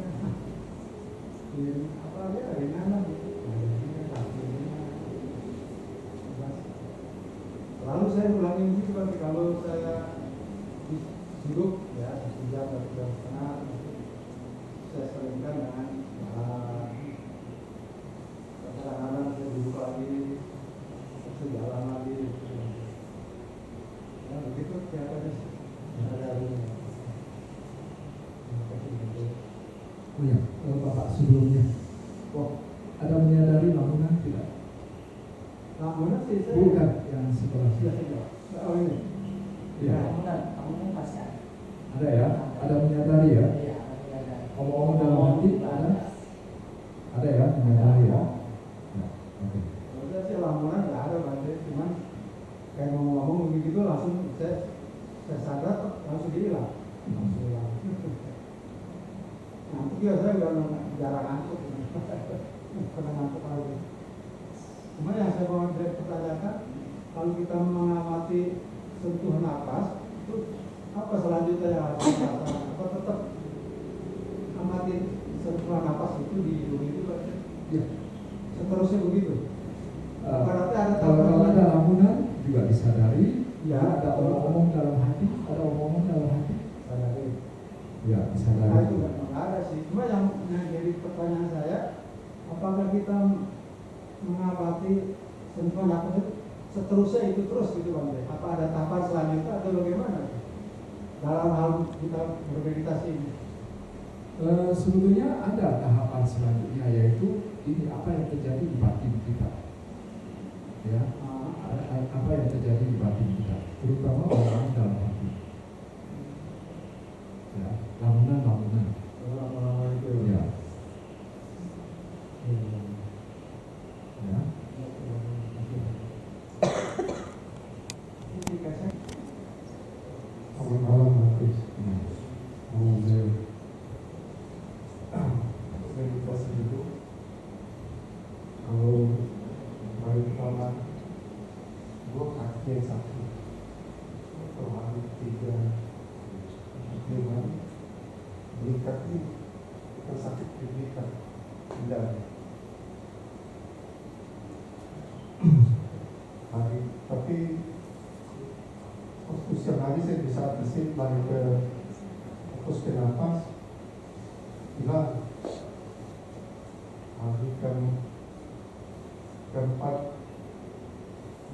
Apa ya ringan lah gitu. Lalu saya ulangin gitu kan, kalau saya duduk ya 1 jam atau 1 jam setengah, saya selingkan dengan kadang-kadang saya duduk lagi, saya jalan lagi, ya begitu kelihatannya ada ini. Oh ya, Bapak sebelumnya, ada menyadari lamunan tidak? Lamunan sih saya Bukan, yang sebelah sini. Oh ini. Ya. Lamunan pasti ada. Ada ya, ada menyadari ya. Iya, ada. Ngomong dalam hati ada. Ada ya, menyadari ya. Ya, oke. Kalau saya sih lamunan nggak ada banget, cuman kayak ngomong begitu langsung saya sadar langsung hilang. Ngantuk ya saya udah jarang ngantuk, pernah ngantuk lagi. Cuma yang saya mau pertanyakan, kalau kita mengamati sentuhan nafas, itu apa selanjutnya yang harus kita lakukan? Apa tetap amati sentuhan nafas itu di hidung itu kan? Ya. Seterusnya begitu. Berarti ada kalau ada lamunan juga disadari. Ya, ada omong-omong dalam hati, ada omong-omong dalam hati. sadari. Ya, Nah, disadari. itu nggak ada sih. Cuma yang jadi pertanyaan saya, apakah kita mengamati sentuhan nafas itu seterusnya itu terus gitu Bang? Apa ada tahapan selanjutnya atau bagaimana dalam hal kita bermeditasi ini? Sebetulnya ada tahapan selanjutnya, yaitu ini apa yang terjadi di batin kita. Ya, apa yang terjadi di batin kita, terutama orang dalam hati. bangunan. Lama-lama itu. Ya. Ya. Selamat malam, Hafiz. Meditasi itu, kalau hari pertama, gue kaki yang sakit, kalau hari ketiga, lima, belikat ini, bukan sakit di belikat, tidak. Tapi waktu siang hari saya bisa atasi lari ke fokus ke nafas, hilang. Hari keempat,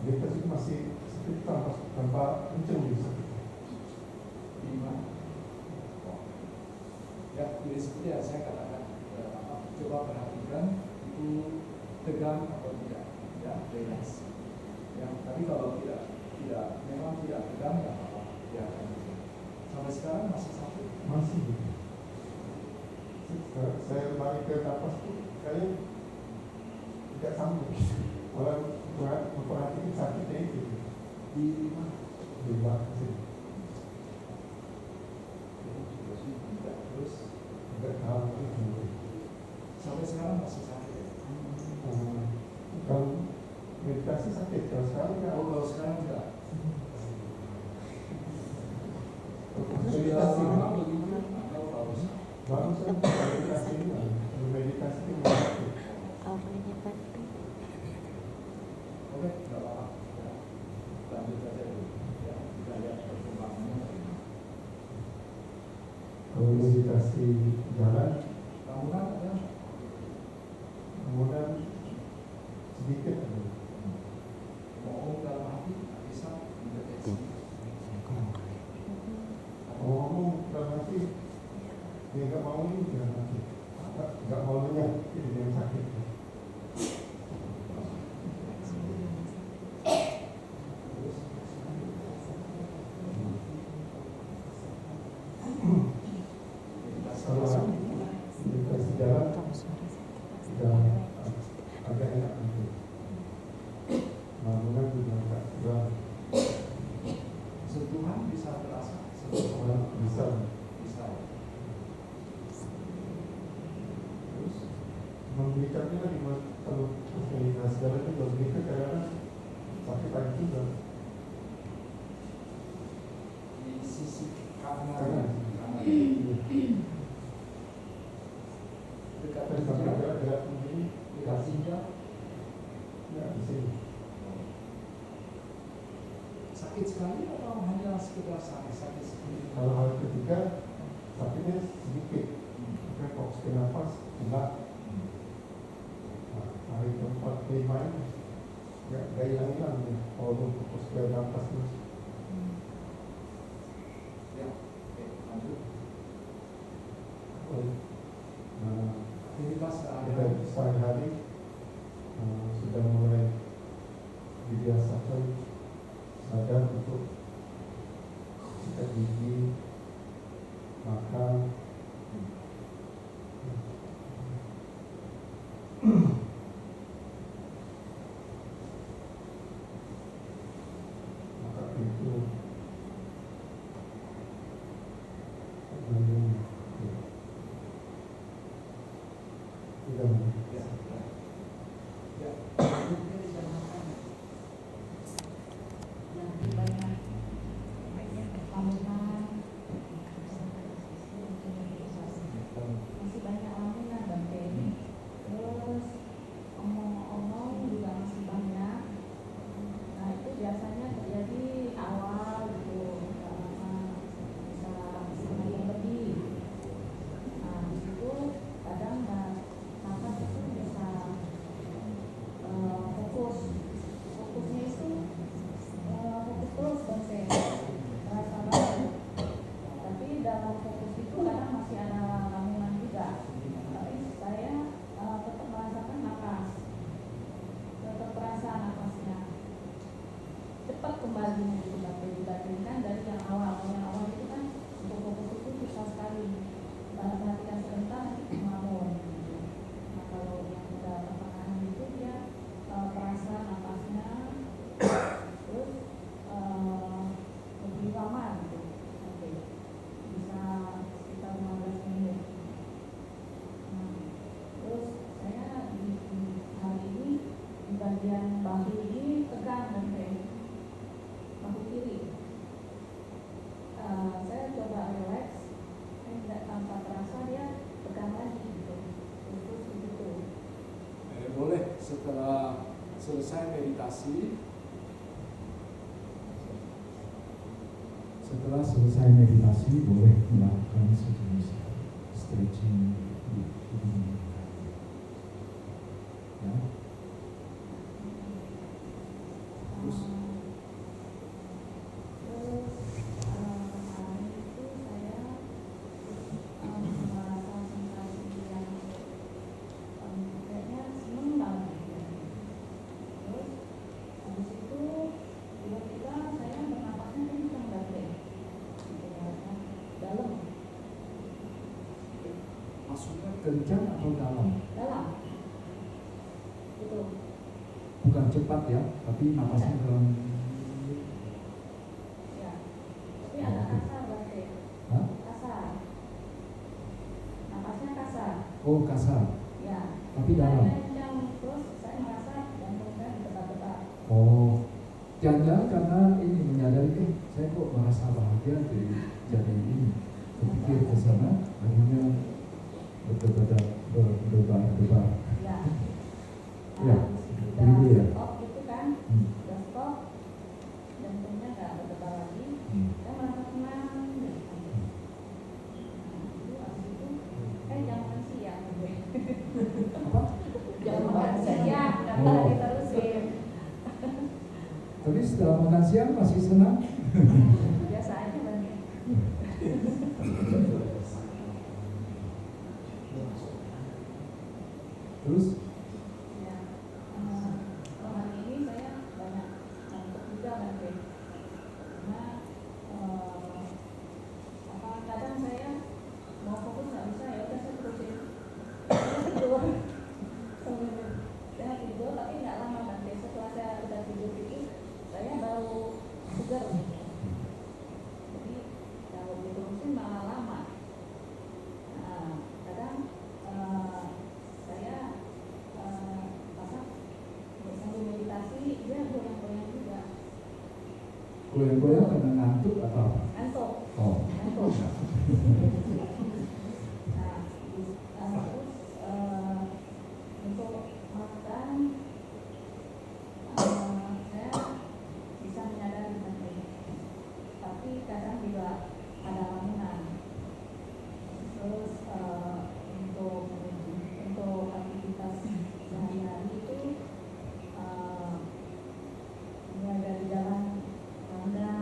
belikat itu masih seperti tanpa kencang di sakit. 5. Ya, jadi seperti yang saya katakan, coba perhatikan itu tegang atau tidak, ya, relax. Ya, tapi kalau tidak memang tidak tegang, nggak apa-apa, ya kan. Sampai sekarang masih sakit. Masih. Saya lari ke nafas itu kayak tidak sambung. Orang memperhatikan sakitnya itu Di mana? di belakang sini. Terus Tidak tahu itu. sampai sekarang masih sakit. Kalau meditasi sakit, kalau sekarang nggak. Oh, kalau sekarang enggak. Sudah Meditasi lama begitu atau harus? baru saya meditasi ini, meditasi itu nggak sakit. Oke, nggak apa-apa. Ya, lanjut aja dulu. Ya, kita lihat perkembangannya. Kalau meditasi jalan, Bangunan ada? kemudian sedikit ada. Mau dalam hati nggak bisa mendeteksi. Ngomong dalam hati, dia nggak mau ini dalam hati, nggak maunya itu yang sakit. Kalau meditasi jalan, sudah agak enak nanti. Bangunan juga agak sudah Sentuhan bisa terasa. orang bisa. Bisa. Terus Memberikannya lagi mas, kalau meditasi jalan itu memberikan kadang-kadang sakit lagi juga. di sisi kanan, Kanan. dekat Tapi sampai ginjal, gerak-gerak begini, dekat ginjal, ya di sini. sakit sekali atau hanya sekedar sakit seperti Kalau hari ketiga sakitnya sedikit, tapi fokus ke nafas enggak. Nah, hari keempat kelima ini nggak hilang-hilang ya. Kalau fokus ke nafas terus. ya, oke, lanjut. Nah, Aktivitas kita sehari-hari. sehari-hari sudah mulai dibiasakan sadar untuk sikat gigi, makan. Maka itu tidak Ya, ya. Yang banyak bangunan, masih banyak bangunan dan terus omong-omong juga masih banyak. Nah itu biasanya terjadi awal gitu, nggak lama bisa semakin lebih. Nah di situ kadang nafas itu bisa setelah selesai meditasi, boleh melakukan sejenis stretching di tubuh ya. Terus hari itu saya merasa sensasi yang kayaknya seneng banget ya. Terus habis itu tiba-tiba saya bernapasnya kencang banget dalam. maksudnya kencang atau dalam? Dalam. Itu. Bukan cepat ya, tapi napasnya dalam. Ya. Tapi agak kasar berarti. Hah? Kasar. Napasnya kasar. Oh, kasar. Ya. Tapi dalam. Saya kencang terus saya merasa jantung saya berdebar-debar. Oh, jangan karena ini menyadari saya kok merasa bahagia jadi ini berpikir ke sana akhirnya berdebar. Ya. Ya, Udah begitu ya. stop gitu kan. Udah stop. Jantungnya nggak berdebar lagi. Saya merasa tenang. Itu abis itu jam makan siang gue. Apa? Jam makan siang kata Oh. diterusin. Tapi setelah makan siang masih senang. Biasa aja berarti. Terus Ya. Kalau hari ini saya banyak ngantuk juga kan Beb. Karena kadang saya mau fokus nggak bisa ya udah saya terusin. Saya tidur. Saya tidur tapi nggak lama kan Beb. Setelah saya udah tidur itu saya baru segar. Jadi kalau diterusin malah lama. Nah, kadang saya sambil meditasi dia goyang-goyang juga. goyang-goyang karena ngantuk atau apa? Ngantuk. Oh. Ngantuk. Nah, terus untuk makan saya bisa menyadari nanti, tapi kadang juga ada lamunan. Terus untuk aktivitas sehari-hari itu mulai dari jalan tangga,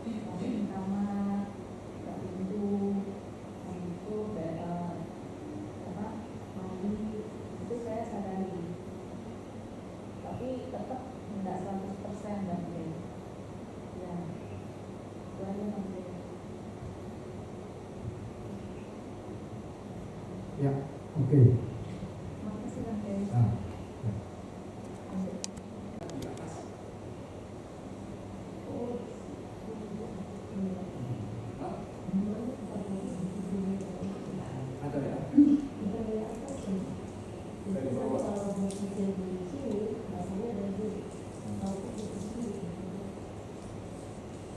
masuk ke kamar, buka pintu, itu mandi, itu saya sadari. Tapi tetap tidak 100% dan ya, itu aja nanti. Ya, oke. Makasih Bang. Nah, ada ya? Dari bawah.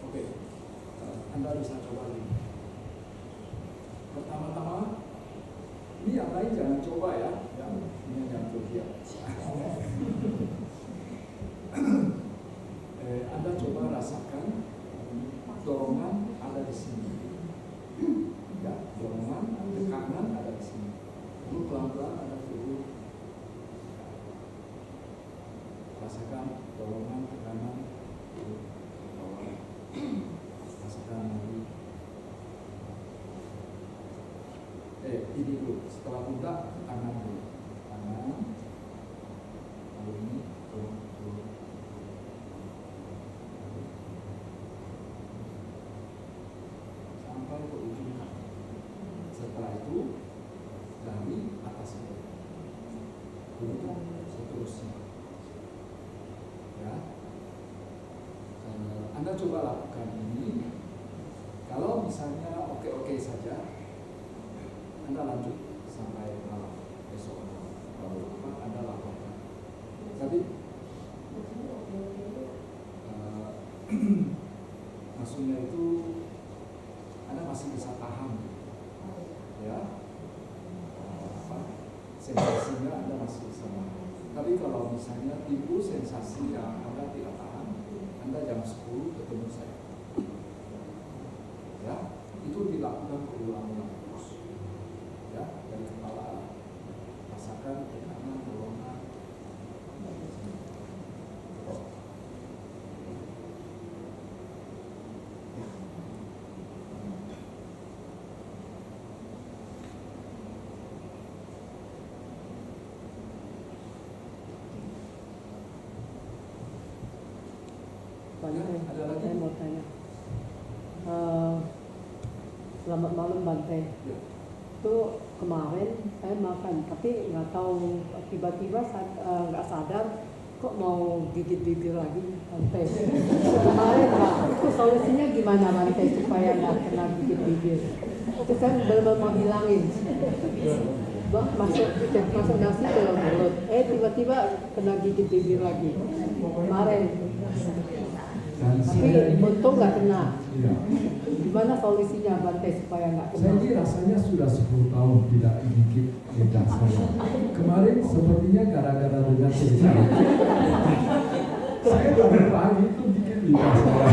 Oke, Anda bisa coba ini. Pertama-tama, ini yang lain jangan coba ya, ini yang terbiak. Anda coba rasakan dorongan ada di sini, ya, dorongan, tekanan ada di sini. Lalu pelan-pelan Anda turun, rasakan dorongan, tekanan, turun, bawah, rasakan lagi. Ini dulu, setelah buka tangan dulu, tangan, lalu ini turun. Sampai ke ujung kaki. Setelah itu dari atas itu turun seterusnya. Ya, Anda coba lakukan ini. Kalau misalnya oke saja, Anda lanjut sampai malam besok. Kalau apa Anda lakukan. Tapi maksudnya itu Anda masih bisa paham, ya, sensasinya Anda masih bisa paham. Tapi kalau misalnya timbul sensasi yang Anda tidak tahan, Anda jam 10 ketemu saya. Ya, itu dilakukan berulang-ulang terus. Ya, dari kepala, rasakan tekanan, dorongan. Bante, Ada lagi? saya mau tanya. Selamat malam Bante. Ya. Itu kemarin saya makan, tapi nggak tahu tiba-tiba nggak sadar kok mau gigit bibir lagi Bante. Kemarin Pak, itu solusinya gimana Bante supaya nggak kena gigit bibir? Itu saya benar-benar mau hilangin. Masuk nasi ke dalam mulut, tiba-tiba kena gigit bibir lagi. Kemarin. Dan Tapi saya ini, untung nggak kena. iya. Gimana solusinya Bante supaya nggak Saya kena? ini rasanya sudah 10 tahun tidak gigit lidah saya. Kemarin sepertinya gara-gara dengar cerita. Saya bangun pagi itu gigit lidah saya.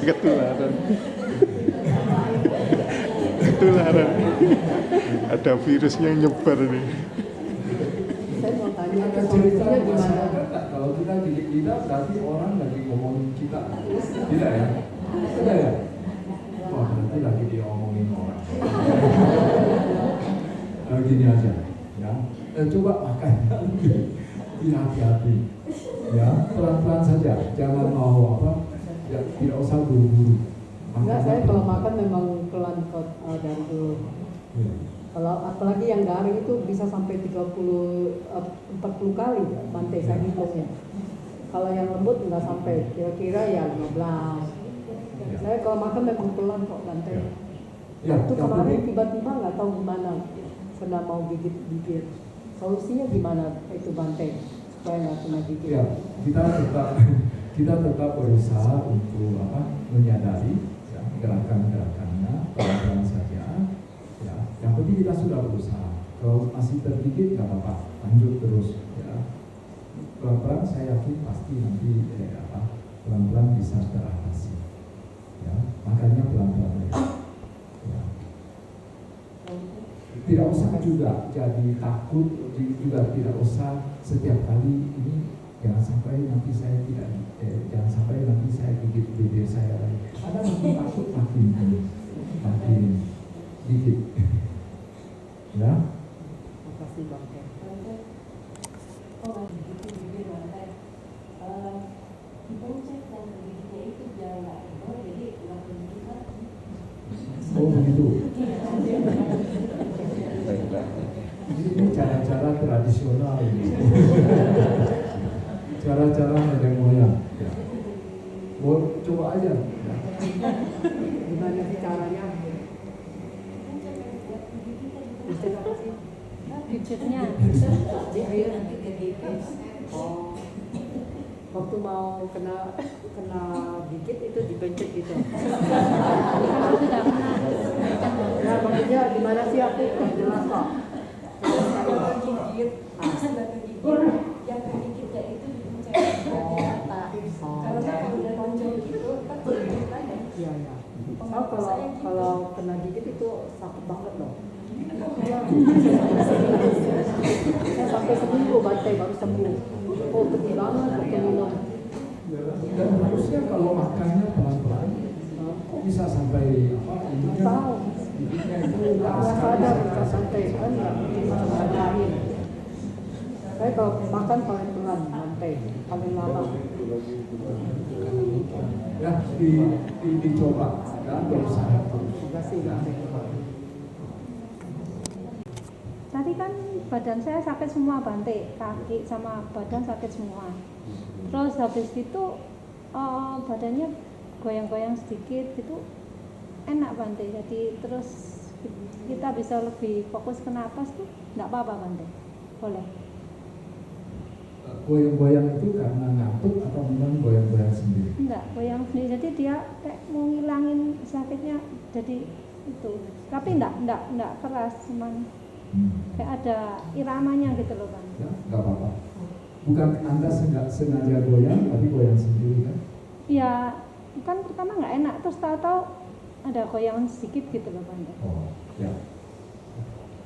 Ketularan. Ketularan. Ada virusnya yang nyebar nih. Saya mau tanya Ada cerita solusinya gimana? masyarakat tak? Kalau kita gigit lidah berarti orang lagi ngomongin kita. Tidak ya? Tidak ya? Wah, berarti lagi diomongin orang. Gini aja, ya. Coba makan, hati-hati, ya. Pelan-pelan saja, jangan mau apa, ya, tidak usah buru-buru. Enggak, saya kalau makan memang pelan kok dari dulu. Ya. Kalau apalagi yang garing itu bisa sampai 40 kali Bante saya hitungnya. Kalau yang lembut nggak sampai, kira-kira ya 15. Saya kalau makan memang pelan kok Bante. Ya, Itu yang kemarin penting- tiba-tiba nggak tahu gimana, kena mau gigit bibir. Solusinya gimana itu Bante supaya nggak kena gigit? Ya, kita tetap berusaha untuk apa, menyadari ya, gerakan-gerakannya pelan-pelan saja. Ya, yang penting kita sudah berusaha. Kalau masih tergigit nggak apa-apa, lanjut terus. Ya, pelan-pelan saya yakin pasti nanti pelan-pelan bisa teratasi. Ya, makanya pelan-pelan aja. Ya. Tidak usah juga jadi takut, juga tidak usah setiap kali ini jangan sampai nanti saya jangan sampai nanti saya gigit bibir saya lagi. Ada makin takut makin gigit. Ya. Makasih Bante. Oh, begitu bibir Bante. Kita cek dan gigitnya itu biar nggak ebor, jadi nggak pergi lagi. Oh begitu. Ini cara-cara tradisional ini. Cara-cara nenek moyang. Ya. Mau coba aja. Ya. Gimana sih caranya? Pijet apa sih? Pijetnya Di air. nanti ke gigit. Oh. Waktu mau kena gigit itu dipencet gitu. Kalau sudah pernah Nah, maksudnya gimana sih aku nggak jelas kok. kalau gigit, sudah kegigit, yang kegigitnya itu dipencet bagian atas. Karena kalau udah lonjong gitu, kan gigit lagi. Iya ya. Oh, kalau kena gigit itu sakit banget loh. Saya sampai seminggu Bante baru sembuh. Oh pedih banget waktu minum. Dan harusnya kalau makannya pelan-pelan, kok bisa sampai apa? Nggak tahu. Gigitnya itu Nggak sadar nggak santai kan nggak sadarin. Saya kalau makan paling pelan Bante, paling lama. Ya, dicoba dan berusaha terus. Terima kasih Bante. Tadi kan badan saya sakit semua Bante, kaki sama badan sakit semua. Terus habis itu badannya goyang-goyang sedikit gitu, enak Bante. Jadi terus kita bisa lebih fokus ke napas tuh, nggak apa-apa Bante, boleh. Goyang-goyang itu karena ngantuk atau memang goyang-goyang sendiri? Enggak, goyang sendiri. Jadi dia kayak mau ngilangin sakitnya, jadi itu. Tapi enggak keras, cuman kayak ada iramanya gitu loh Bang. Ya, nggak apa-apa. Bukan Anda sengaja goyang, tapi goyang sendiri kan? Ya, kan pertama nggak enak, terus tahu-tahu ada goyangan sedikit gitu loh Bang. Oh, ya.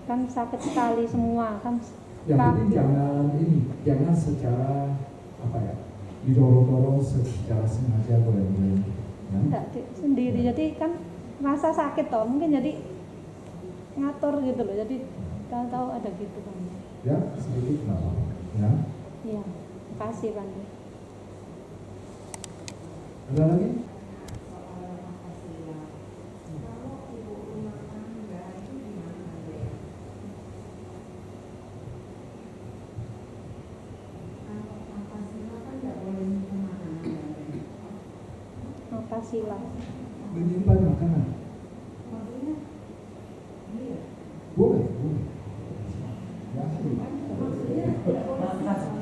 Kan sakit sekali semua kan. Yang penting jangan secara apa ya, didorong-dorong secara sengaja goyang-goyang. Ya? Enggak, sendiri. Jadi kan rasa sakit toh, mungkin jadi ngatur gitu loh. Jadi tahu-tahu ada gitu Bang. Ya, sedikit nggak apa-apa. Ya. Iya, makasih Bang. Ada lagi? Sila. Menyimpan makanan. Boleh. Ya.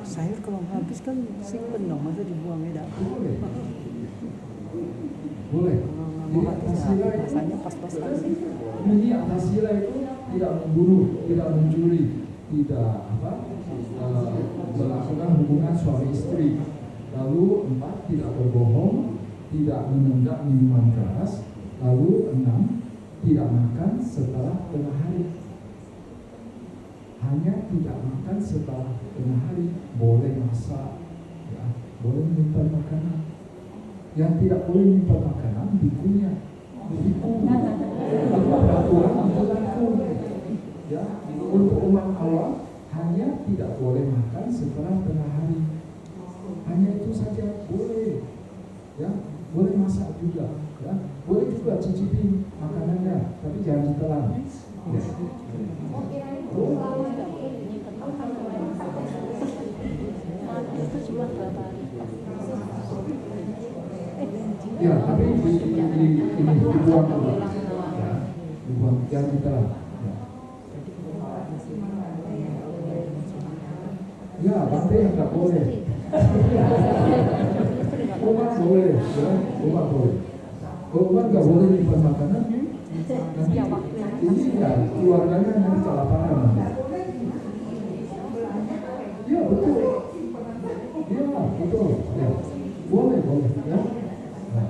Sayur kalau habis kan simpen dong, masa dibuang ya? Boleh. Atasila rasanya pas-pas aja. Ini atasila itu tidak membunuh, tidak mencuri, tidak melakukan hubungan suami istri. Lalu 4, tidak berbohong, tidak menenggak minuman keras. Lalu 6, tidak makan setelah tengah hari. Hanya tidak makan setelah tengah hari. Boleh masak, ya, boleh menyimpan makanan. Yang tidak boleh menyimpan makanan bikunya. Biku. Itu peraturan berlaku. Ya, untuk umat awam hanya tidak boleh makan setelah tengah hari. Hanya itu saja boleh. Ya, boleh masak juga. Ya, boleh juga cicipin makanannya, tapi jangan ditelan. Ya. Ya, tapi ini dibuang dulu. Ya, dibuang, jangan ditelan. Ya, Bante nggak boleh. Umat boleh, ya, umat boleh. Kalau umat nggak boleh nyimpan makanan, nanti ini ya keluarganya nanti kelaparan nanti. Ya betul. Ya betul. Ya. Boleh ya. Nah.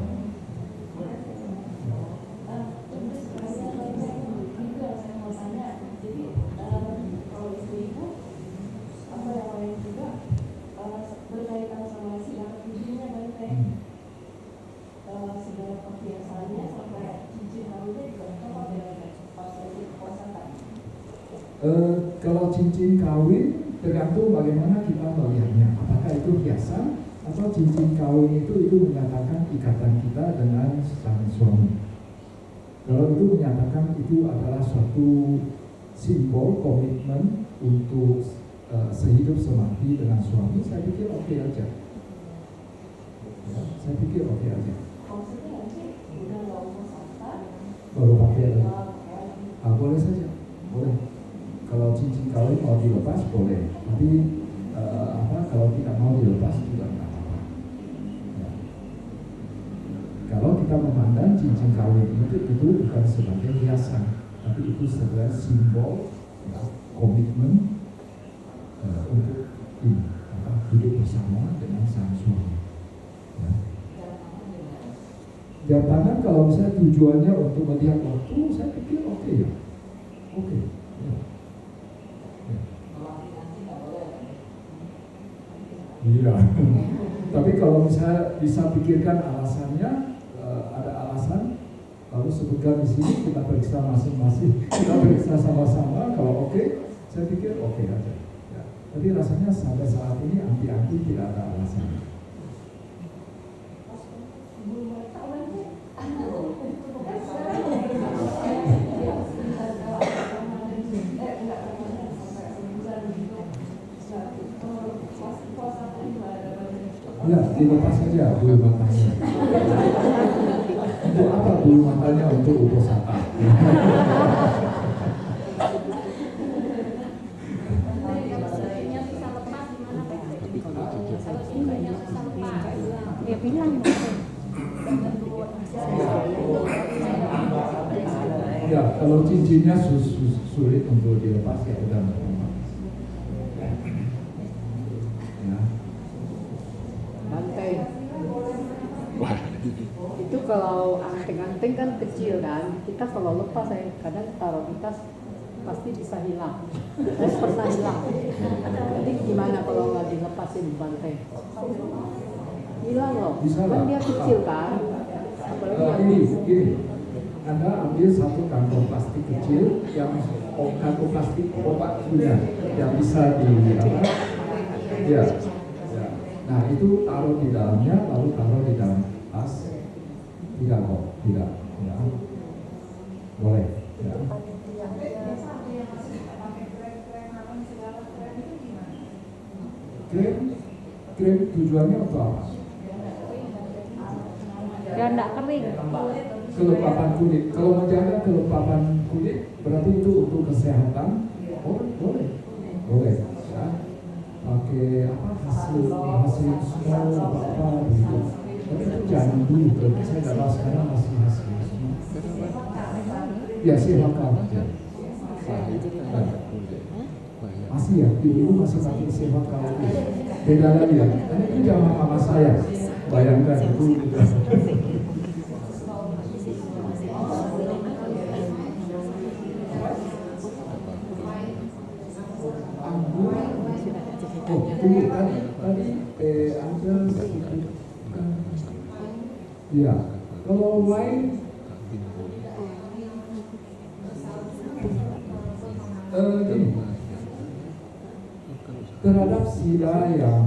Kalau cincin kawin tergantung bagaimana kita melihatnya. Apakah itu hiasan atau cincin kawin itu menyatakan ikatan kita dengan sang suami. Kalau itu menyatakan itu adalah suatu simbol komitmen untuk sehidup semati dengan suami, saya pikir oke aja. Ya, saya pikir oke aja. Baru pakai lagi. Boleh saja, boleh. Kalau cincin kawin mau dilepas boleh, tapi kalau tidak mau dilepas juga tidak apa-apa. Ya. Kalau kita memandang cincin kawin itu bukan sebagai hiasan, tapi itu sebagai simbol ya, komitmen untuk hidup bersama dengan sang suami. Ya. Jam tangan kalau misalnya tujuannya untuk melihat waktu, saya pikir oke ya, oke. Ya. Iya, tapi kalau misalnya bisa pikirkan alasannya, ada alasan, lalu sebutkan di sini kita periksa masing-masing, kita periksa sama-sama. Kalau oke, saya pikir oke aja. Ya. Tapi rasanya sampai saat ini anti-anti tidak ada alasan. Ya, dilepas saja bulu matanya. Untuk apa bulu matanya? Untuk uposatha. Ya bilang. Ya, kalau cincinnya sulit untuk dilepas ya udah. Ya. Banteng. Itu kalau anting-anting kan kecil kan, kita kalau lepas saya kadang taruh di tas pasti bisa hilang. Saya pernah hilang. Jadi gimana kalau nggak dilepasin banteng? Hilang loh. Kan dia kecil kan. Ini. Anda ambil satu kantong plastik kecil yang kantong plastik obat punya yang bisa di apa? Ya. Nah itu taruh di dalamnya, lalu taruh di dalam tas. Tidak kok, tidak. Ya. Boleh. Ya. Krem tujuannya untuk apa? Biar enggak kering. Kelembapan kulit. Kalau menjaga kelembapan kulit berarti itu untuk kesehatan. Oh, boleh. Ya. Pakai apa hasil semua apa gitu. Tapi itu jangan dulu. Kalau saya nggak tahu sekarang masih hasil semua. Ya silakan. Ya. Masih ya, ibu masih pakai silakan. Beda lagi ya. Karena itu zaman mama saya. Bayangkan itu. Ya, kalau lain terhadap sila yang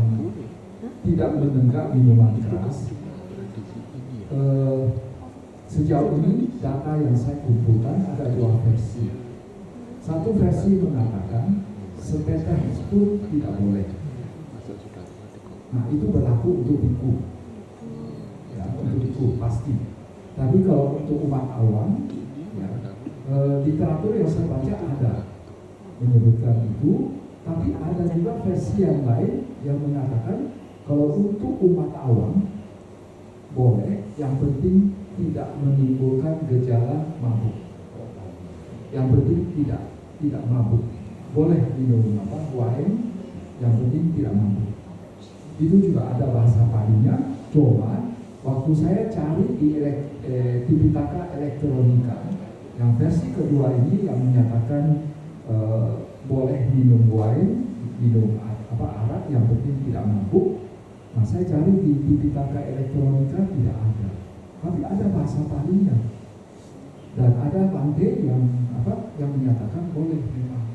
tidak menenggak minuman keras, sejauh ini data yang saya kumpulkan ada dua versi. Satu versi mengatakan setetes pun tidak boleh. Nah itu berlaku untuk biku. Untuk itu pasti. Tapi kalau untuk umat awam, ya, literatur yang saya baca ada menyebutkan itu, tapi ada juga versi yang lain yang mengatakan kalau untuk umat awam boleh, yang penting tidak menimbulkan gejala mabuk. Yang penting tidak mabuk. Boleh minum wine, yang penting tidak mabuk. Itu juga ada bahasa palinya, cuma waktu saya cari di Tipitaka Elektronika, yang versi kedua ini yang menyatakan boleh minum wine, minum arak, yang penting tidak mabuk. Nah saya cari di Tipitaka Elektronika tidak ada, tapi ada bahasa palinya dan ada Bante yang menyatakan boleh memang.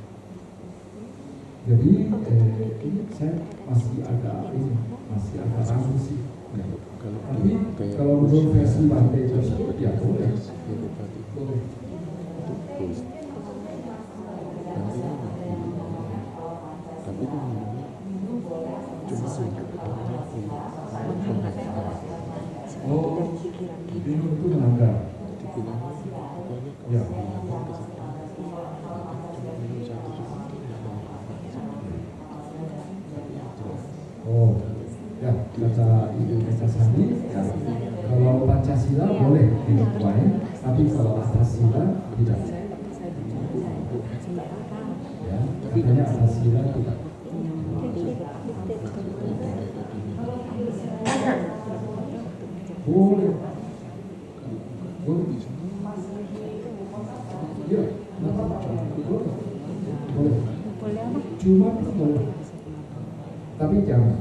Jadi ini saya masih agak ragu sih. Tapi kalau menurut versi Bante tersebut ya boleh. Oh, ini itu melanggar. Ya. Oh, ya kata Ibu Sani, ya, kalau Pancasila boleh minum wine, tapi kalau atas sila tidak. Ya, katanya atas sila tidak. Boleh. Ya, boleh. Cuma boleh. Tapi jangan.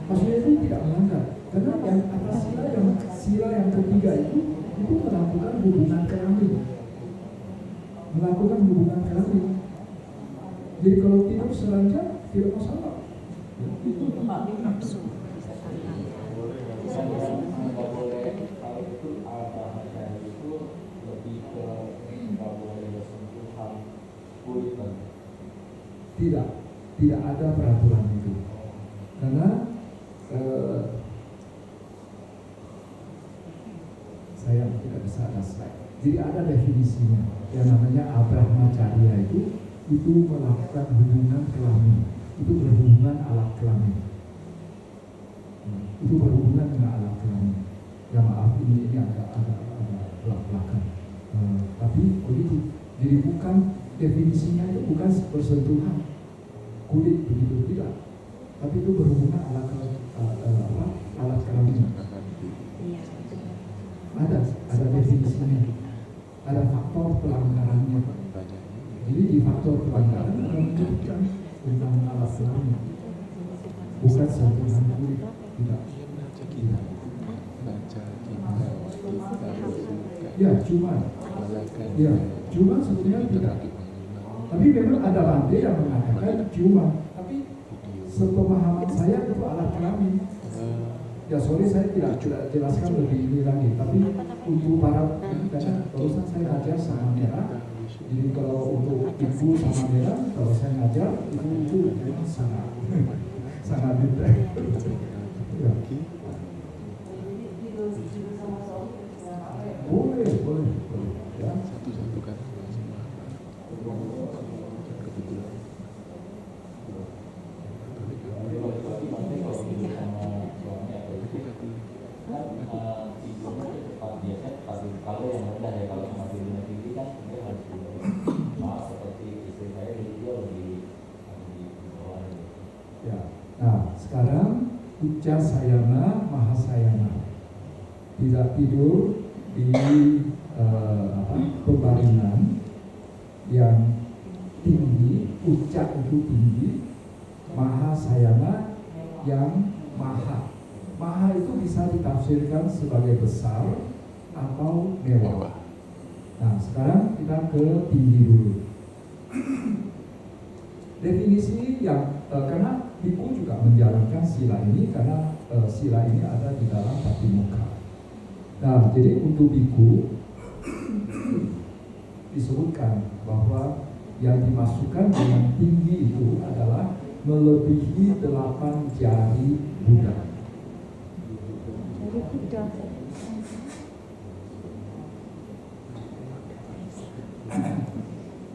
Maksudnya itu tidak melanggar. Karena yang atas sila yang ketiga itu melakukan hubungan kelamin. Jadi kalau tidur selanjang tidak masalah. Itu nafsu. Tidak ada peraturan itu. Karena saya tidak bisa ada slide. Jadi ada definisinya yang namanya abrahmacharya itu melakukan hubungan kelamin, itu berhubungan alat kelamin, itu berhubungan dengan alat kelamin. Ya maaf ini agak belak-belakan, tapi Jadi bukan definisinya itu bukan bersentuhan kulit begitu, tidak. Tapi itu berhubungan alat kelamin. Ada definisinya, ada faktor pelanggarannya. Jadi di faktor pelanggaran menyebutkan tentang alat kelamin, bukan sentuhan kulit, tidak. Cuma sebenarnya tidak. Tapi memang ada bante yang mengatakan cuma. Tapi sepemahaman saya itu alat kelamin. Ya sorry saya tidak jelaskan lebih ini lagi. Tapi untuk para karena barusan saya ngajar sama merah. Jadi kalau untuk ibu sama merah, kalau saya ngajar itu memang sangat detail. Ya. Boleh. Ya. Satu-satu kan semua. Kalau yang rendah ya, kalau sama tidurnya tinggi kan dia harus maaf seperti istri saya jadi dia lebih bawah. Ya. Nah sekarang ucap sayana mahasayana, tidak tidur di pembaringan yang tinggi, ucap itu tinggi, mahasayana yang maha itu bisa ditafsirkan sebagai besar atau mewah. Nah sekarang kita ke tinggi dulu. Definisi yang karena Biku juga menjalankan sila ini karena sila ini ada di dalam Patimokkha. Nah jadi untuk Biku disebutkan bahwa yang dimasukkan dengan tinggi itu adalah melebihi 8 jari Buddha.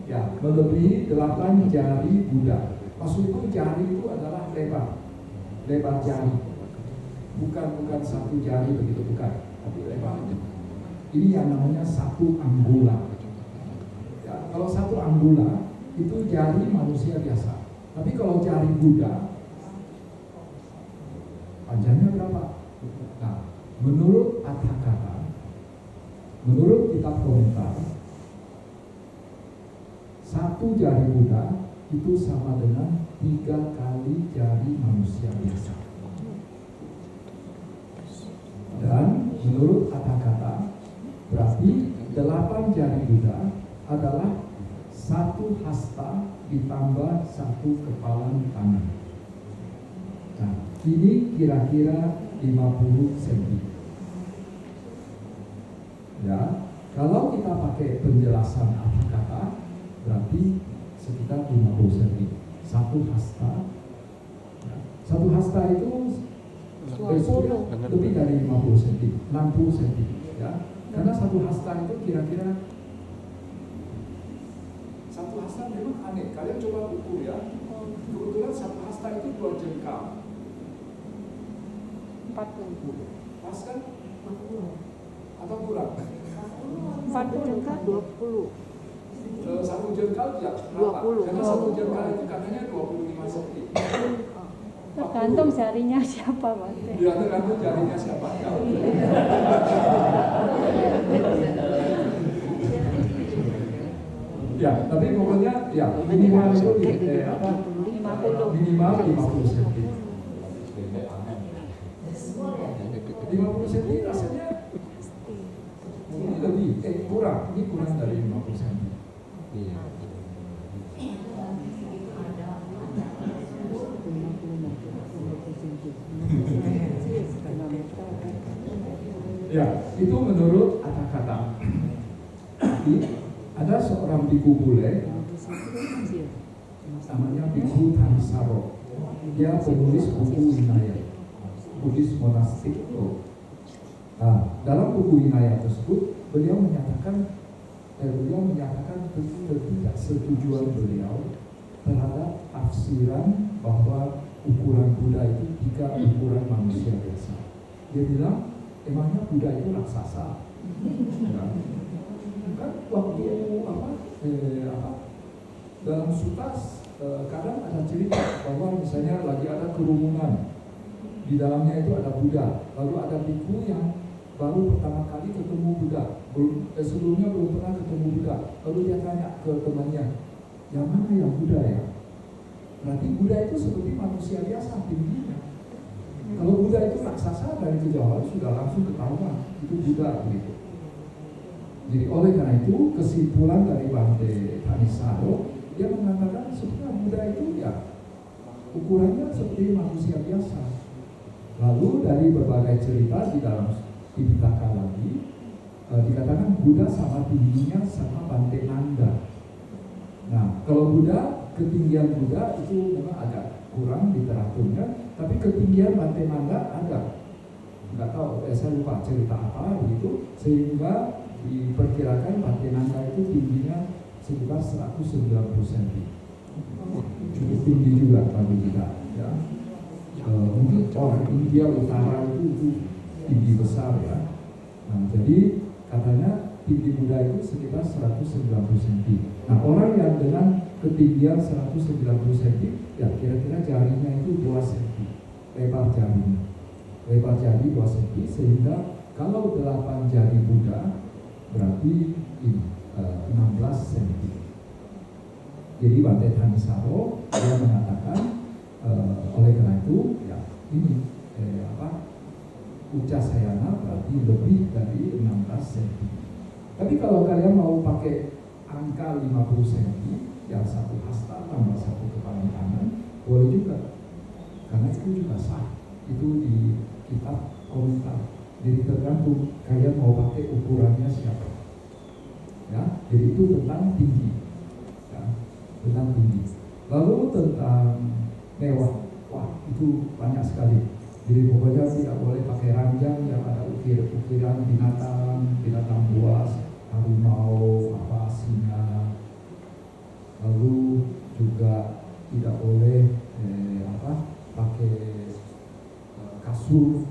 Ya, melebihi 8 jari Buddha. Maksud itu jari itu adalah lebar jari. Bukan satu jari begitu, bukan, tapi lebar. Ini yang namanya satu anggula. Ya, kalau satu anggula itu jari manusia biasa. Tapi kalau jari Buddha panjangnya berapa? Nah, menurut Atthakatha, menurut kitab komentar, satu jari Buddha itu sama dengan 3 kali jari manusia biasa. Dan menurut Atthakatha, berarti 8 jari Buddha adalah 1 hasta ditambah 1 kepalan tangan. Nah, ini kira-kira 50 cm. Ya, kalau kita pakai penjelasan Atthakatha, berarti sekitar 50 cm. 1 hasta. Ya, 1 hasta itu lebih dari 50 cm, 60 cm. Ya, karena 1 hasta itu kira-kira 1 hasta memang aneh. Kalian coba ukur ya. Kebetulan 1 hasta itu 2 jengkal. 40. Pas kan? Atau kurang? 40 jengkal 20. 1 jengkal tidak berapa? Karena 1 jengkal itu katanya 25 cm. Tergantung jarinya siapa, Pak. Ya, tergantung jarinya siapa. Ya, tapi pokoknya ya minimal itu minimal 50 cm. 50 cm rasanya ini lebih kurang, ini kurang dari 50 cm. Ya, itu menurut Atthakatha. Tapi ada seorang biku bule namanya Biku Thanisaro. Dia penulis buku Vinaya, Buddhist monastik. Nah, dalam buku Vinaya tersebut beliau menyatakan ketidaksetujuan beliau terhadap tafsiran bahwa ukuran Buddha itu 3 ukuran manusia biasa. Dia bilang, emangnya Buddha itu raksasa? Ya. Kan waktu suka kadang ada cerita bahwa misalnya lagi ada kerumunan, di dalamnya itu ada Buddha, lalu ada biku yang baru pertama kali ketemu Buddha, sebelumnya belum pernah ketemu Buddha, lalu dia tanya ke temannya, yang mana yang Buddha ya? Berarti Buddha itu seperti manusia biasa tingginya. Kalau Buddha itu raksasa dari kejauhan sudah langsung ketahuan itu Buddha begitu. Jadi oleh karena itu kesimpulan dari Bante Thanissaro, dia mengatakan sebenarnya Buddha itu ya ukurannya seperti manusia biasa. Lalu dari berbagai cerita di dalam Tipitaka lagi dikatakan Buddha sama tingginya sama Bante Nanda. Nah kalau Buddha, ketinggian Buddha itu memang agak kurang literaturnya, tapi ketinggian Bante Nanda ada. Nggak tahu, saya lupa cerita apa begitu, sehingga diperkirakan Bante Nanda itu tingginya sekitar 190 cm. Cukup tinggi juga bagi kita. Ya. Mungkin orang India Utara itu tinggi besar ya. Nah, jadi katanya tinggi Buddha itu sekitar 190 cm. Nah, orang yang dengan ketinggian 190 cm, ya kira-kira jarinya itu 2 cm. Lebar jarinya. Lebar jari 2 cm, sehingga kalau 8 jari Buddha berarti 16 cm. Jadi Bante Thanissaro dia mengatakan oleh karena itu ya ini Ucasayana berarti lebih dari 16 cm. Tapi kalau kalian mau pakai angka 50 cm, yang satu hasta tambah satu kepala kanan, boleh juga. Karena itu juga sah. Itu di kitab komentar. Jadi tergantung kalian mau pakai ukurannya siapa. Ya, jadi itu tentang tinggi. Ya, tentang tinggi. Lalu tentang mewah. Wah, itu banyak sekali. Jadi pokoknya tidak boleh pakai ranjang yang ada ukiran binatang buas, harimau, singa. Lalu juga tidak boleh pakai kasur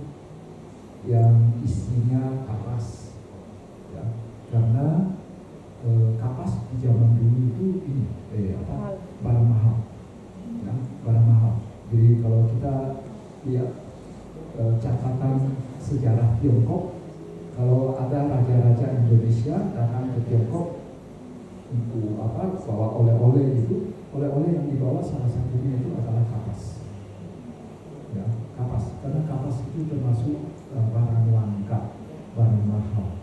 yang isinya kapas, ya, karena kapas di zaman dulu itu ini barang mahal, ya, barang mahal. Jadi kalau kita lihat catatan sejarah Tiongkok, kalau ada raja-raja Indonesia datang ke Tiongkok untuk bawa oleh-oleh itu, oleh-oleh yang dibawa salah satunya itu adalah kapas. Ya, kapas, karena kapas itu termasuk barang langka, barang mahal.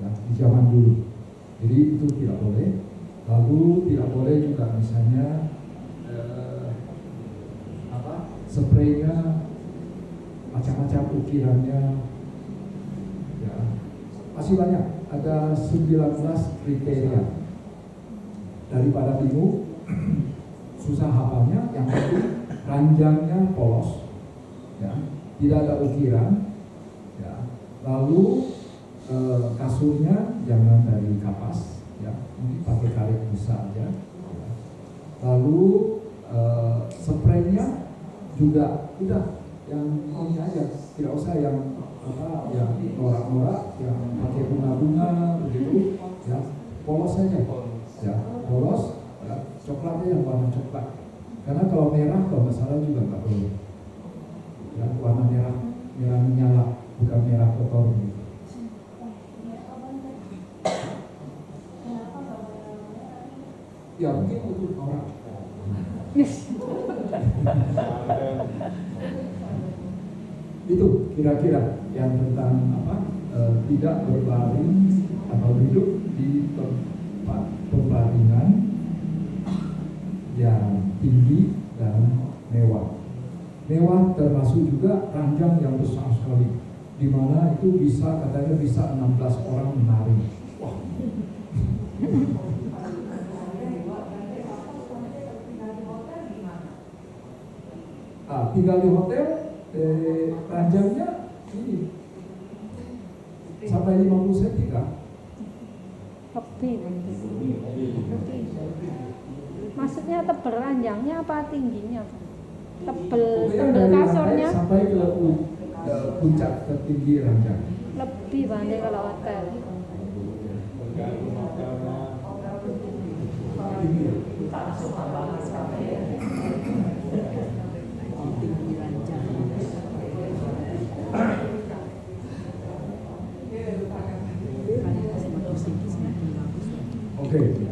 Ya, di zaman dulu. Jadi itu tidak boleh. Lalu tidak boleh juga misalnya spraynya macam-macam ukirannya. Ya, masih banyak. Ada 19 kriteria. Daripada bingung, susah hafalnya, yang penting ranjangnya polos, ya, tidak ada ukiran, ya. Lalu kasurnya jangan dari kapas, ya, mungkin pakai karet busa aja. Ya. Lalu spraynya juga udah yang ini aja, tidak usah yang yang norak-norak, yang pakai bunga-bunga begitu, ya, polos saja, ya, polos, ya, coklatnya yang warna coklat. Karena kalau merah, kalau nggak salah juga nggak boleh. Ya, warna merah menyala, bukan merah kotor gitu. Ya mungkin untuk orang. Itu kira-kira yang tentang tidak berbaring atau duduk di tempat pembaringan yang tinggi dan mewah. Mewah termasuk juga ranjang yang besar sekali, di mana itu katanya bisa 16 orang menari. Wah. Tinggal di hotel, ranjangnya ini sampai 50 cm kan? Maksudnya tebel ranjangnya apa tingginya? Tebel kasurnya sampai ke puncak tertinggi ranjang. Lebih banyak kalau hotel. Oke,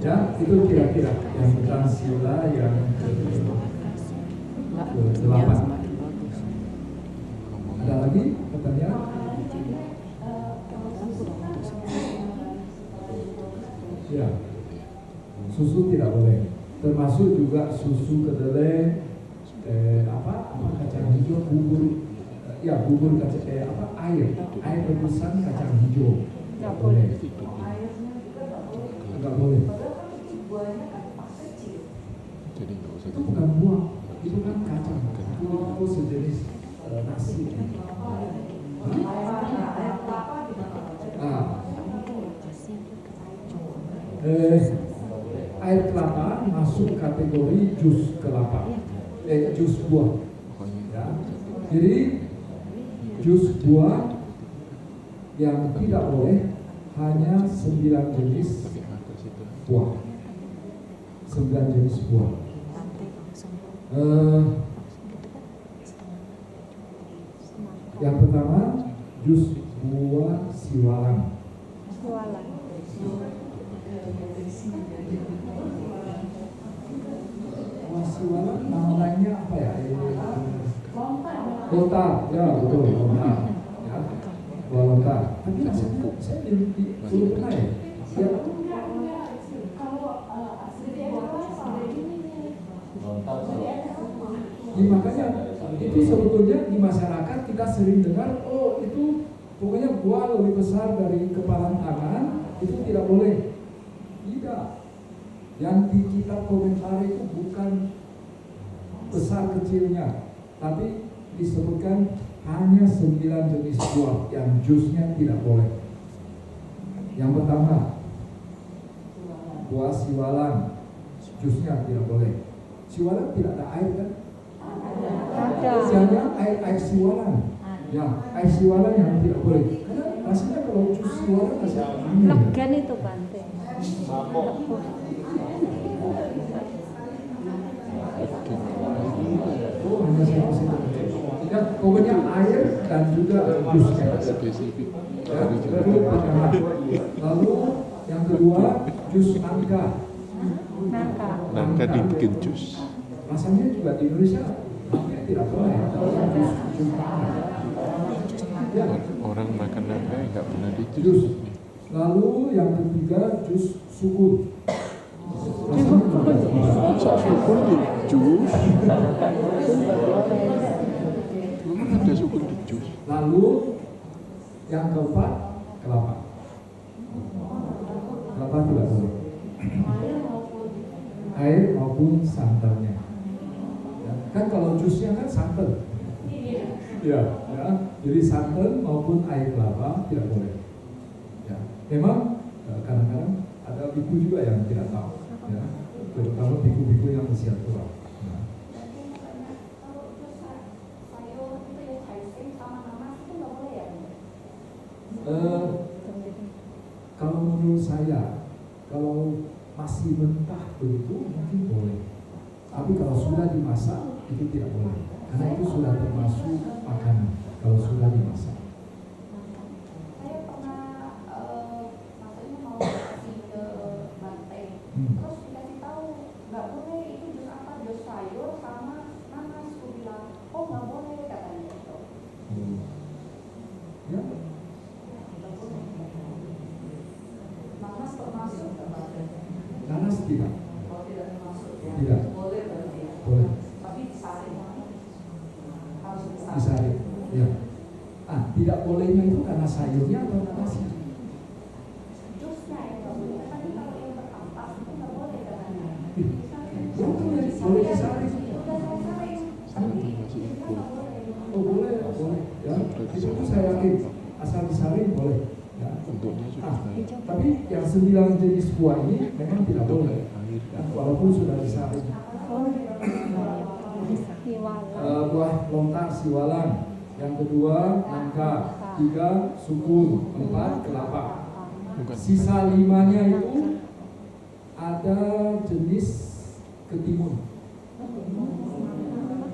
ya itu kira-kira yang tentang sila yang ke-8. Ada lagi pertanyaan? Ya, susu tidak boleh, termasuk juga susu kedelai, kacang hijau, bubur, bubur kacang, air rebusan kacang hijau tidak boleh. Nggak boleh. Itu bukan buah, itu kan kacang. Itu sejenis nasi. Air kelapa masuk kategori jus kelapa, jus buah. Ya. Jadi jus buah yang tidak boleh hanya 9 jenis buah. 9 jenis buah. Yang pertama jus buah siwalan. Buah siwalan namanya apa ya? Lontar, ya betul, lontar. Ya, buah lontar. Tapi rasanya saya belum pernah ya. Ya. Makanya itu sebetulnya di masyarakat kita sering dengar, oh itu pokoknya buah lebih besar dari kepala tangan itu tidak boleh. Tidak. Yang di kitab komentar itu bukan besar kecilnya, tapi disebutkan hanya 9 jenis buah yang jusnya tidak boleh. Yang pertama, buah siwalan, jusnya tidak boleh. Siwalan tidak ada air kan? Jangan air siwalan. Ya, air siwalan yang tidak boleh. Karena rasanya kalau jus siwalan rasanya aneh. Legan itu Bante. Oh, hanya satu. Ya, pokoknya air dan juga jusnya. Ya, lalu yang kedua jus nangka. Nangka dibikin jus. Rasanya juga di Indonesia hampir tidak boleh. Jus nangka. Ya. Orang makan nangka nggak pernah di jus. Lalu yang ketiga jus sukun. Sukun di jus. Memang ada sukun di jus. Lalu yang keempat kelapa. Kelapa tidak boleh. Air maupun santannya. Ya, kan kalau jusnya kan santan. Ya, jadi santan maupun air kelapa tidak boleh. Ya, memang kadang-kadang ada biku juga yang tidak tahu. Ya, terutama biku-biku yang usia tua. Ya. Kalau menurut saya, kalau masih mentah begitu mungkin boleh. Tapi kalau sudah dimasak itu tidak boleh. Karena itu sudah termasuk makanan kalau sudah dimasak. Saya pernah maksudnya mau kasih ke Bante, terus dikasih tahu nggak boleh itu jus apa, jus sayur sama nanas. Aku bilang, oh nggak boleh katanya itu. Ya. Nanas termasuk nggak Bante? Nanas tidak. Oh tidak termasuk ya? Tidak. Boleh berarti ya? Boleh. Tapi disaring. Harus disaring. Disaring. Ya. Tidak bolehnya itu karena sayurnya atau nanasnya? Jusnya yang nggak boleh. Tapi kalau yang berampas itu nggak boleh katanya. Boleh disaring. Udah saya saring. Oh boleh. Ya. Itu saya yakin asal disaring boleh. Ya. Bentuknya sudah Tapi yang 9 jenis buah ini memang tidak boleh. Ya, walaupun sudah disaring. Buah lontar siwalan. Yang kedua nangka. 3 sukun. 4 kelapa. Sisa 5-nya itu ada jenis ketimun.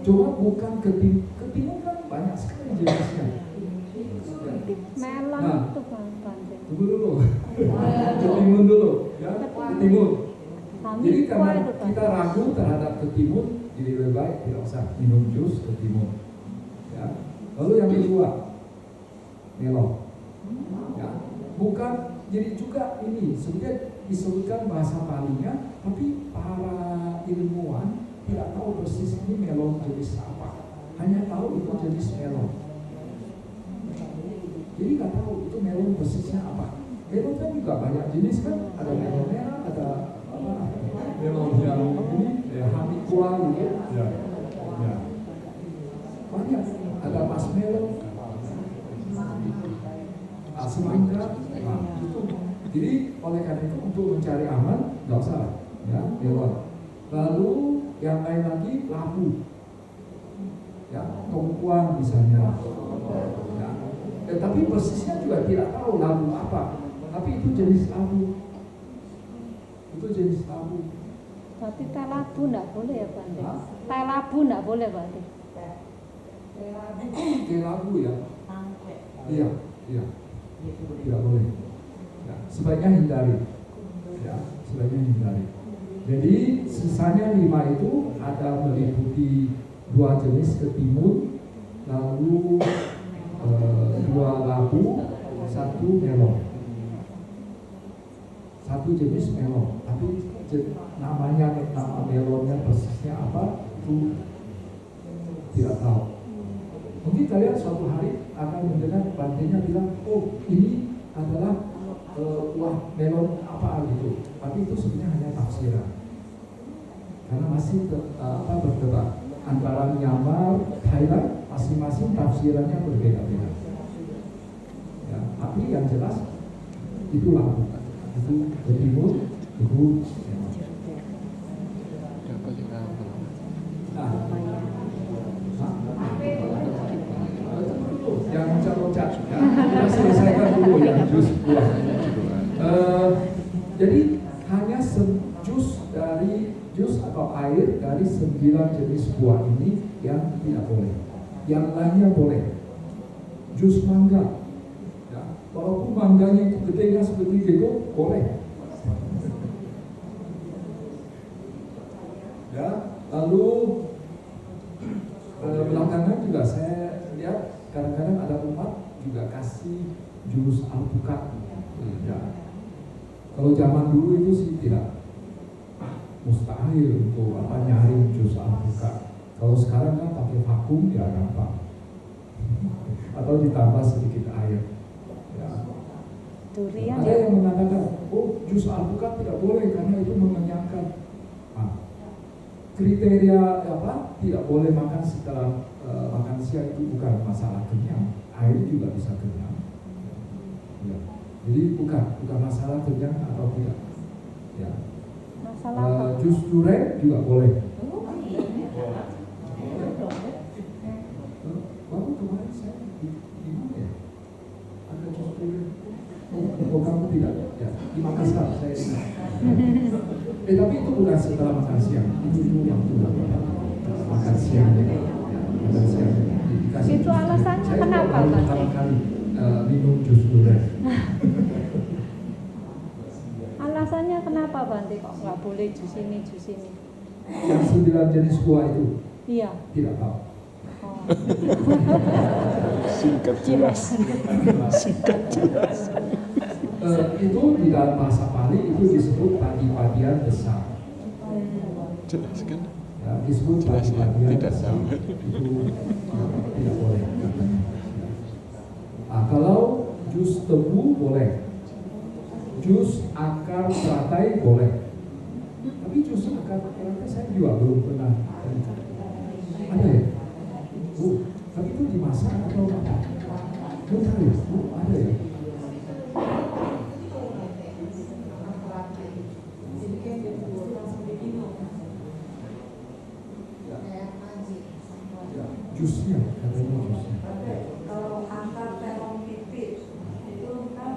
Coba bukan ketimun kan banyak sekali jenisnya. Melon Nah, itu Bante. tunggu dulu. Ketimun dulu, ya. Ketimun. Jadi karena itu kan. kita ragu terhadap ketimun, jadi lebih baik tidak usah minum jus ketimun. Ya. Lalu yang kedua, melon. Ya. Bukan, jadi juga ini sebenarnya disebutkan bahasa Palinya, tapi para ilmuwan tidak tahu persis ini melon jenis apa. Hanya tahu itu jenis melon. Jadi nggak tahu itu melon persisnya apa. Melon kan juga banyak jenis kan, ada melon merah, ada apa? Melon yang ini, ya hamikua gitu, ya, ya. Banyak. Ada marshmallow, semangka, nah, itu. Jadi oleh karena itu untuk mencari aman nggak usah, ya melon. Lalu yang lain lagi labu, ya tongkuang misalnya. Ya, tapi persisnya juga tidak tahu labu apa, tapi itu jenis labu. Itu jenis labu. Berarti teh labu enggak boleh ya Bante? Hah? Teh labu enggak boleh Bante? Teh labu ya? Iya, iya. Tidak boleh. Ya, sebaiknya hindari. Ya, sebaiknya hindari. Jadi sisanya 5 itu ada meliputi 2 jenis ketimun, lalu 2 labu, 1 melon. 1 jenis melon, tapi nama melonnya persisnya apa itu tidak tahu. Mungkin kalian suatu hari akan mendengar Bantenya bilang, oh ini adalah buah melon apa gitu, tapi itu sebenarnya hanya tafsiran. Karena masih berdebat antara Myanmar, Thailand, masing-masing tafsirannya berbeda-beda. Ya, tapi yang jelas itu labu, itu ketimun, itu yang loncat-loncat, ya. Kita selesaikan dulu yang jus buah. Jadi hanya jus dari jus atau air dari 9 jenis buah ini yang tidak boleh. Yang lainnya boleh. Jus mangga, ya. Walaupun mangganya itu gedenya seperti gitu, boleh. Ya, lalu belakangan juga saya lihat kadang-kadang ada umat juga kasih jus alpukat. Ya. Kalau zaman dulu itu sih tidak mustahil untuk nyari jus alpukat. Kalau sekarang kan pakai vakum ya gampang. Atau ditambah sedikit air. Ya. Durian Ada ya. yang mengatakan, oh jus alpukat tidak boleh karena itu mengenyangkan. Kriteria apa? Tidak boleh makan setelah makan siang itu bukan masalah kenyang, air juga bisa kenyang. Ya. Jadi bukan masalah kenyang atau tidak. Ya. Masalah Jus durian juga boleh. Baru kemarin saya di mana ya? Ada jus durian. Oh kamu tidak? Ya. Di Makassar saya ingat. Tapi itu bukan setelah makan siang, itu waktu makan siang. Ya, makan siang. Itu alasannya saya kenapa Pak? Pertama kali minum jus durian. Alasannya kenapa Bante kok nggak boleh jus ini? Yang 9 jenis buah itu? Iya. Tidak tahu. Oh. Singkat jelas. Singkat jelas. Itu di dalam bahasa Pali itu disebut padi-padian besar. Jelas kan? Ya, disebut Jelas ya, padi-padian tidak besar. tahu. Itu tidak boleh katanya. Kalau jus tebu boleh, jus akar teratai boleh. Tapi jus akar teratai saya juga belum pernah. Ada ya? Tapi itu dimasak atau apa? Belum tahu ya? Ada ya? Jusnya, katanya jusnya. Kalau akar terong pipit itu kan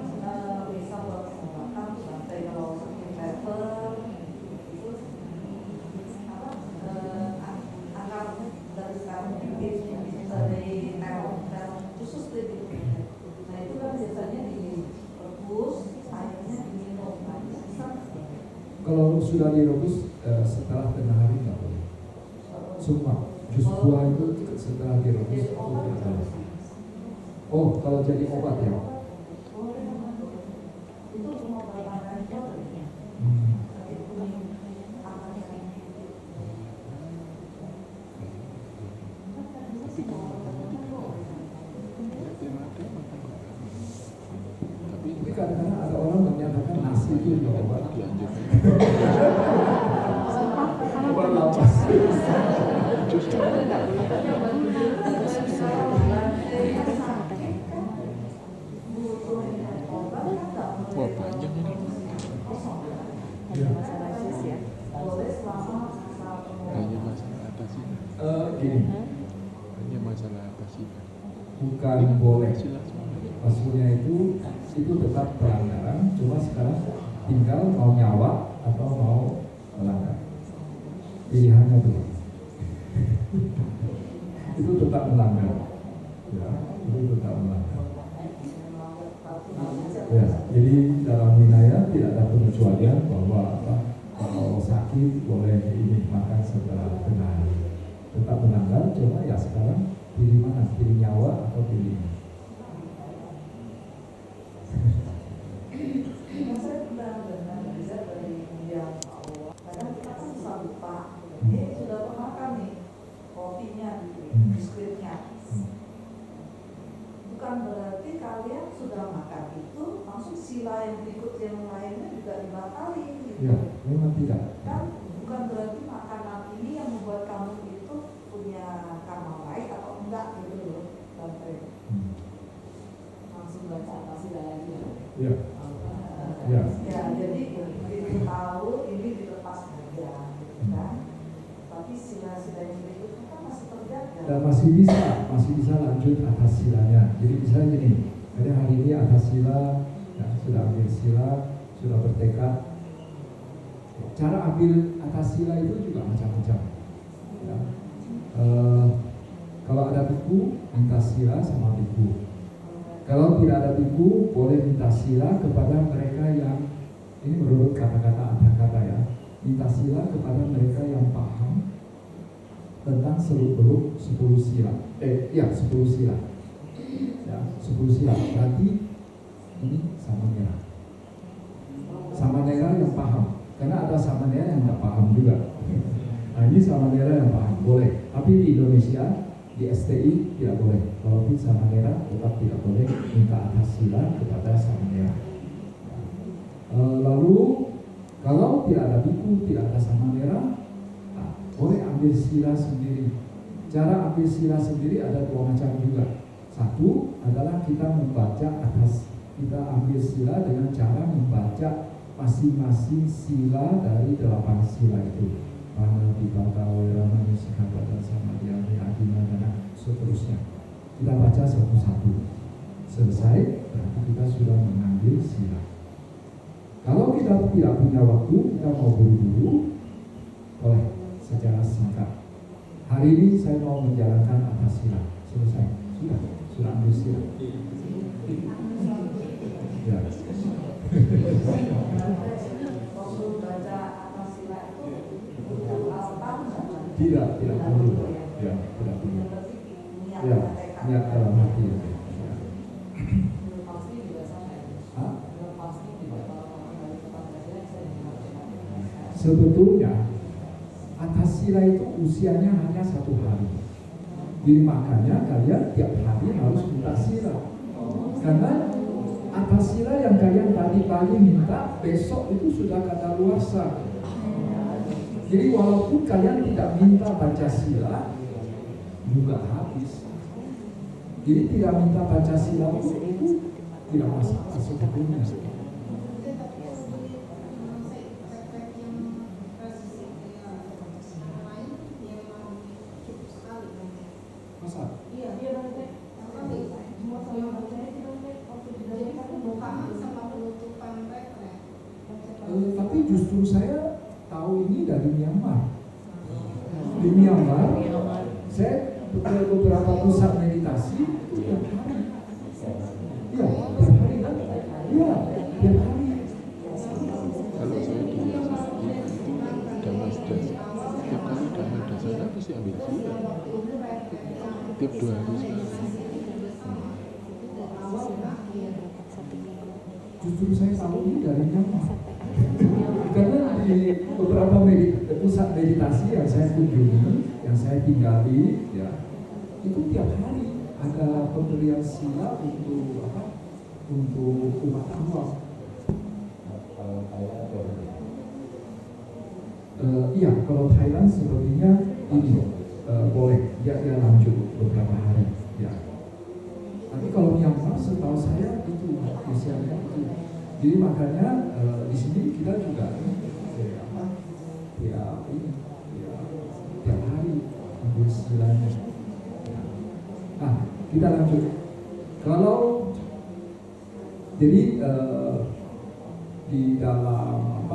bisa buat pengobatan, kalau sakit lever itu Kalau sudah direbus setelah tengah hari nggak boleh. Semua jus buah itu setelah direbus itu tidak boleh. Oh, kalau jadi obat ya? Tapi kadang-kadang ada orang menyatakan nasi itu juga obat. Obat lapas. Wah, panjang ini. Ya. Hanya masalah apa sih? Gini, Hanya masalah apa sih? bukan boleh. Maksudnya itu tetap pelanggaran, cuma sekarang tinggal mau nyawa atau mau melanggar. Pilihannya tuh. Itu tetap melanggar. Ya, itu tetap melanggar. Ya, jadi dalam Winaya tidak ada pengecualian bahwa kalau sakit boleh ini makan setelah tengah hari. Tetap melanggar, cuma ya sekarang pilih mana? Pilih nyawa atau pilih ini? Saya benar-benar bisa dari yang awal. Kadang kita kan bisa lupa. Ini sudah pemakan nih kopinya, biskuitnya. Bukan berarti kalian sudah makan itu langsung sila yang berikut yang lainnya juga dibatalin gitu. Ya, memang tidak. Kan bukan berarti makanan ini yang membuat kamu itu punya karma baik atau enggak gitu loh. Langsung baca kasih lagi ya. Ya. Ya. Ya, jadi begitu tahu ini dilepas saja, gitu kan. Tapi sila-sila yang berikutnya kan masih terjaga. Dan masih bisa lanjut atas silanya. Jadi misalnya gini, ada hari ini atas sila, ya, sudah ambil sila, sudah bertekad. Cara ambil atas sila itu juga macam-macam. Ya. Kalau ada biku, minta sila sama biku. Kalau tidak ada biku, boleh minta sila kepada mereka yang, ini menurut kata-kata kata ya, minta sila kepada mereka yang paham tentang seluk-beluk 10 sila. 10 sila. Ya, 10 sila. Berarti ini samanera. Samanera yang paham. Karena ada samanera yang tidak paham juga. Nah, ini samanera yang paham, boleh. Tapi di Indonesia, di STI tidak boleh. Kalau di samanera tetap tidak boleh minta atas sila kepada samanera. Lalu kalau tidak ada biku, tidak ada samanera, boleh ambil sila sendiri. Cara ambil sila sendiri ada dua macam juga. Satu adalah kita membaca atas, kita ambil sila dengan cara membaca masing-masing sila dari 8 sila itu. Mana Dibata, Wairama, Sikapa, dan Samadhyani, Adina, dan seterusnya. Kita baca satu-satu. Selesai, berarti kita sudah mengambil sila. Kalau kita tidak punya waktu, kita mau buru-buru, boleh secara singkat. Hari ini saya mau menjalankan atas sila. Selesai, sudah ambil sila. Ya. Tidak perlu. Ya, tidak perlu. Ya, niat dalam hati. Sebetulnya atas sila itu usianya hanya 1 hari. Jadi makanya kalian tiap hari harus minta sila. Karena atas sila yang kalian tadi pagi minta, besok itu sudah kadaluarsa. Jadi walaupun kalian tidak minta baca sila, juga habis. Jadi tidak minta baca sila itu tidak masalah sebetulnya. Masa? Iya, dia nanti semua sama pembukaan sama penutupan retret. Tapi justru saya tahu ini dari Myanmar. Di Myanmar, saya beberapa pusat meditasi itu tiap hari. Iya, tiap hari kan? Iya, tiap hari. Kalau saya di gratis ya ambil sih. Tiap 2 hari sekali. Justru saya tahu ini dari nyamuk. Karena di beberapa pusat meditasi yang saya kunjungi, yang saya tinggali, ya, itu tiap hari ada pemberian sila untuk apa? Untuk umat awam. Iya, kalau Thailand sepertinya ini boleh dia lanjut beberapa hari. Ya. Tapi kalau Myanmar setahu saya itu usianya itu. Jadi makanya di sini kita juga tiap hari ambil silanya. Nah, kita lanjut. Kalau jadi di dalam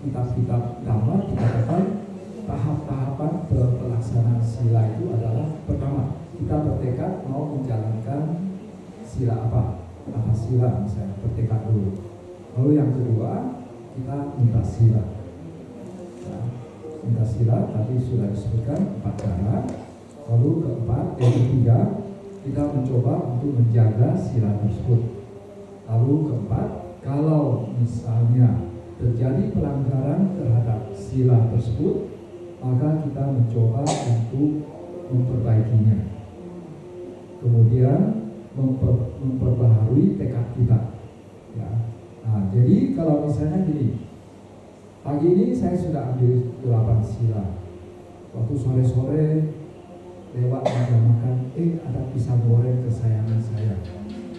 kitab-kitab Dhamma dikatakan tahap-tahapan pelaksanaan sila itu adalah pertama kita bertekad mau menjalankan sila apa sila misalnya bertekad dulu. Lalu yang kedua kita minta sila. Nah, minta sila tadi sudah disebutkan 4 cara. Lalu yang ketiga kita mencoba untuk menjaga sila tersebut. Lalu keempat, kalau misalnya terjadi pelanggaran terhadap sila tersebut, maka kita mencoba untuk memperbaikinya. Kemudian memperbaharui tekad kita. Ya. Nah, jadi kalau misalnya gini, pagi ini saya sudah ambil 8 sila. Waktu sore-sore lewat meja makan, ada pisang goreng kesayangan saya.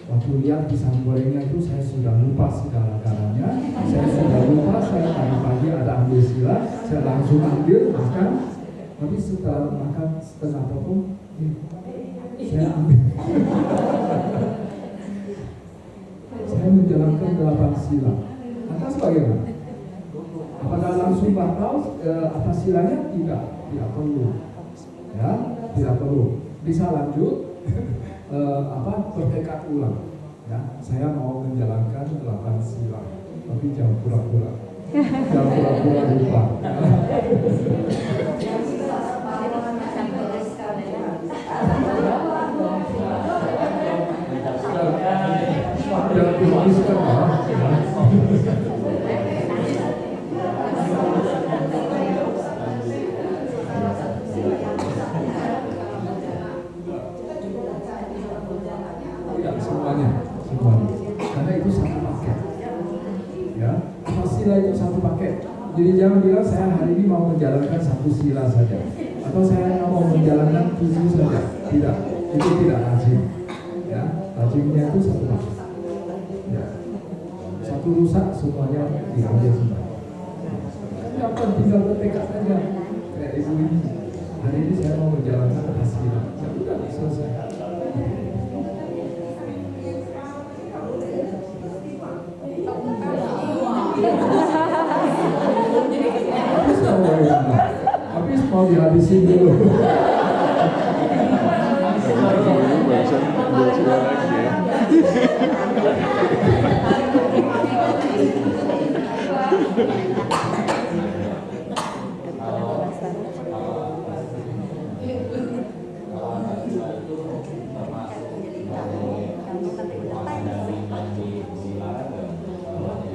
Waktu lihat pisang gorengnya itu saya sudah lupa segala-galanya. Saya sudah lupa saya pagi-pagi ada ambil sila, saya langsung ambil makan. Tapi setelah makan setengah potong, saya ambil. Saya menjalankan 8 sila. Atas bagaimana? Apakah langsung batal atas silanya? Tidak perlu. Ya, tidak perlu. Bisa lanjut. Bertekad ulang. Ya, saya mau menjalankan 8 sila, tapi jangan pura-pura. Jangan pura-pura lupa. Jangan dituliskan ya. Semuanya. Karena itu satu paket. Ya, sila itu satu paket. Jadi jangan bilang saya hari ini mau menjalankan 1 sila saja, atau saya mau menjalankan 7 saja. Tidak, itu tidak lazim. Ya, lazimnya itu satu paket. Ya, satu rusak semuanya diambil semua. Jangan tinggal bertekad saja. Kayak ibu ini, hari ini saya mau menjalankan sila. Ya udah selesai. Habis mau dihabisin dulu.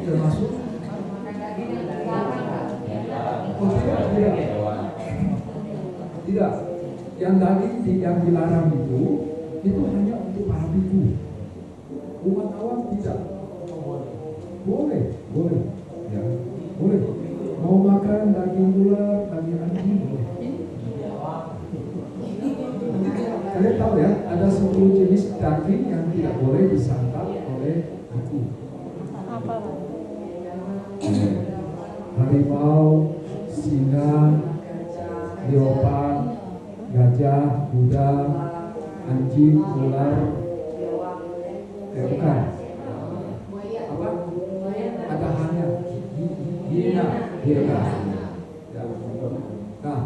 Termasuk tidak. Yang tadi yang dilarang itu hanya untuk para biku. Umat awam tidak. Boleh, ya, boleh. Mau makan daging ular, daging anjing boleh. Kalian tahu ya, ada 10 jenis daging yang tidak boleh disantap oleh biku. Apa? Harimau, singa, leopard, gajah, kuda, anjing, ular, bukan. Apa? Ada hanya hiena. Ya. Nah,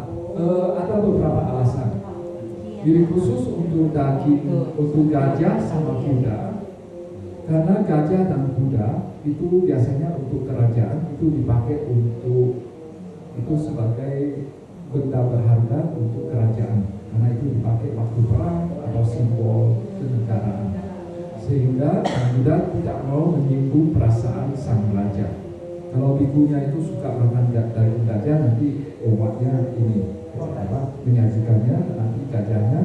ada beberapa alasan. Jadi khusus untuk daging, untuk gajah sama kuda. Karena gajah dan kuda itu biasanya untuk kerajaan itu dipakai untuk itu sebagai benda berharga untuk kerajaan, karena itu dipakai waktu perang atau simbol kenegaraan, sehingga Buddha tidak mau menyinggung perasaan sang raja. Kalau bikunya itu suka makan daging gajah, nanti umatnya ini menyajikannya, nanti gajahnya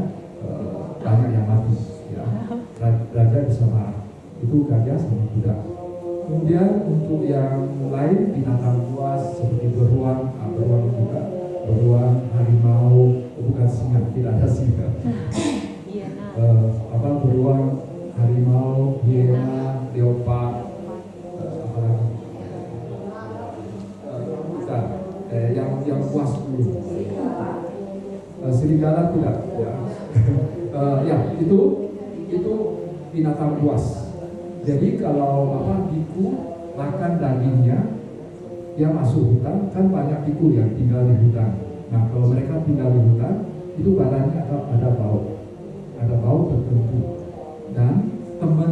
banyak yang mati, ya. Raja bisa marah. Itu gajah sama kuda. Kemudian untuk yang lain binatang buas seperti beruang juga, beruang, harimau, bukan singa, tidak ada singa. Beruang, harimau, hiena, leopard, apalagi bukan, yang buas dulu. Serigala tidak, ya. Ya itu binatang buas. Jadi kalau biku makan dagingnya, dia masuk hutan, kan banyak biku yang tinggal di hutan. Nah kalau mereka tinggal di hutan, itu badannya ada bau tertentu. Dan teman,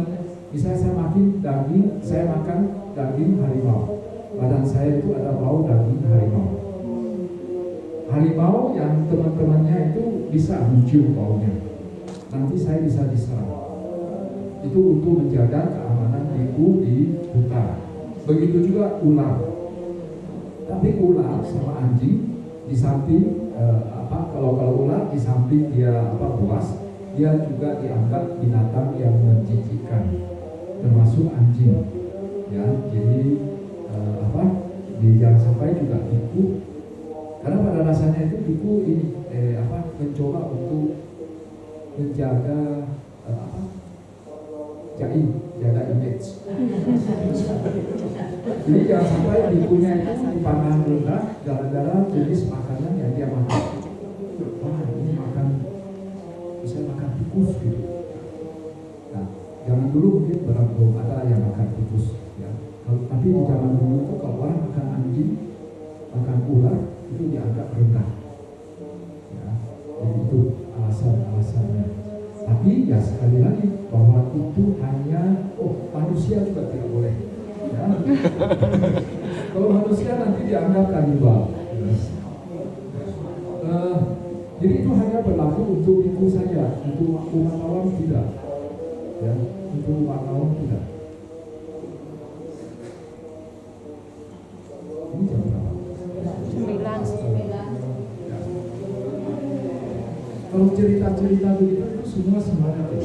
misalnya saya makan daging harimau, badan saya itu ada bau daging harimau. Harimau yang teman-temannya itu bisa mencium baunya. Nanti saya bisa diserang. Itu untuk menjaga keamanan biku di hutan. Begitu juga ular. Tapi ular sama anjing di samping kalau ular di samping dia buas, dia juga dianggap binatang yang menjijikkan, termasuk anjing. Ya, jadi jangan sampai juga biku, karena pada dasarnya itu biku ini mencoba untuk menjaga jaga image. Jadi jangan sampai bikunya itu dipandang rendah gara-gara jenis makanan yang dia makan. Wah, ini bisa makan tikus gitu. Nah, jangan dulu mungkin belum ada yang makan tikus, ya. Tapi di zaman dulu itu kalau orang makan anjing, makan ular itu dianggap rendah. Ya, jadi itu alasannya. Tapi ya sekali lagi bahwa itu hanya manusia juga tidak boleh. Ya. Kalau manusia nanti dianggap kanibal. Jadi itu hanya berlaku untuk biku saja, untuk umat awam tidak. Ya, untuk umat awam tidak. Ini jam berapa? 9. Kalau cerita-cerita begitu itu semua semangat ya.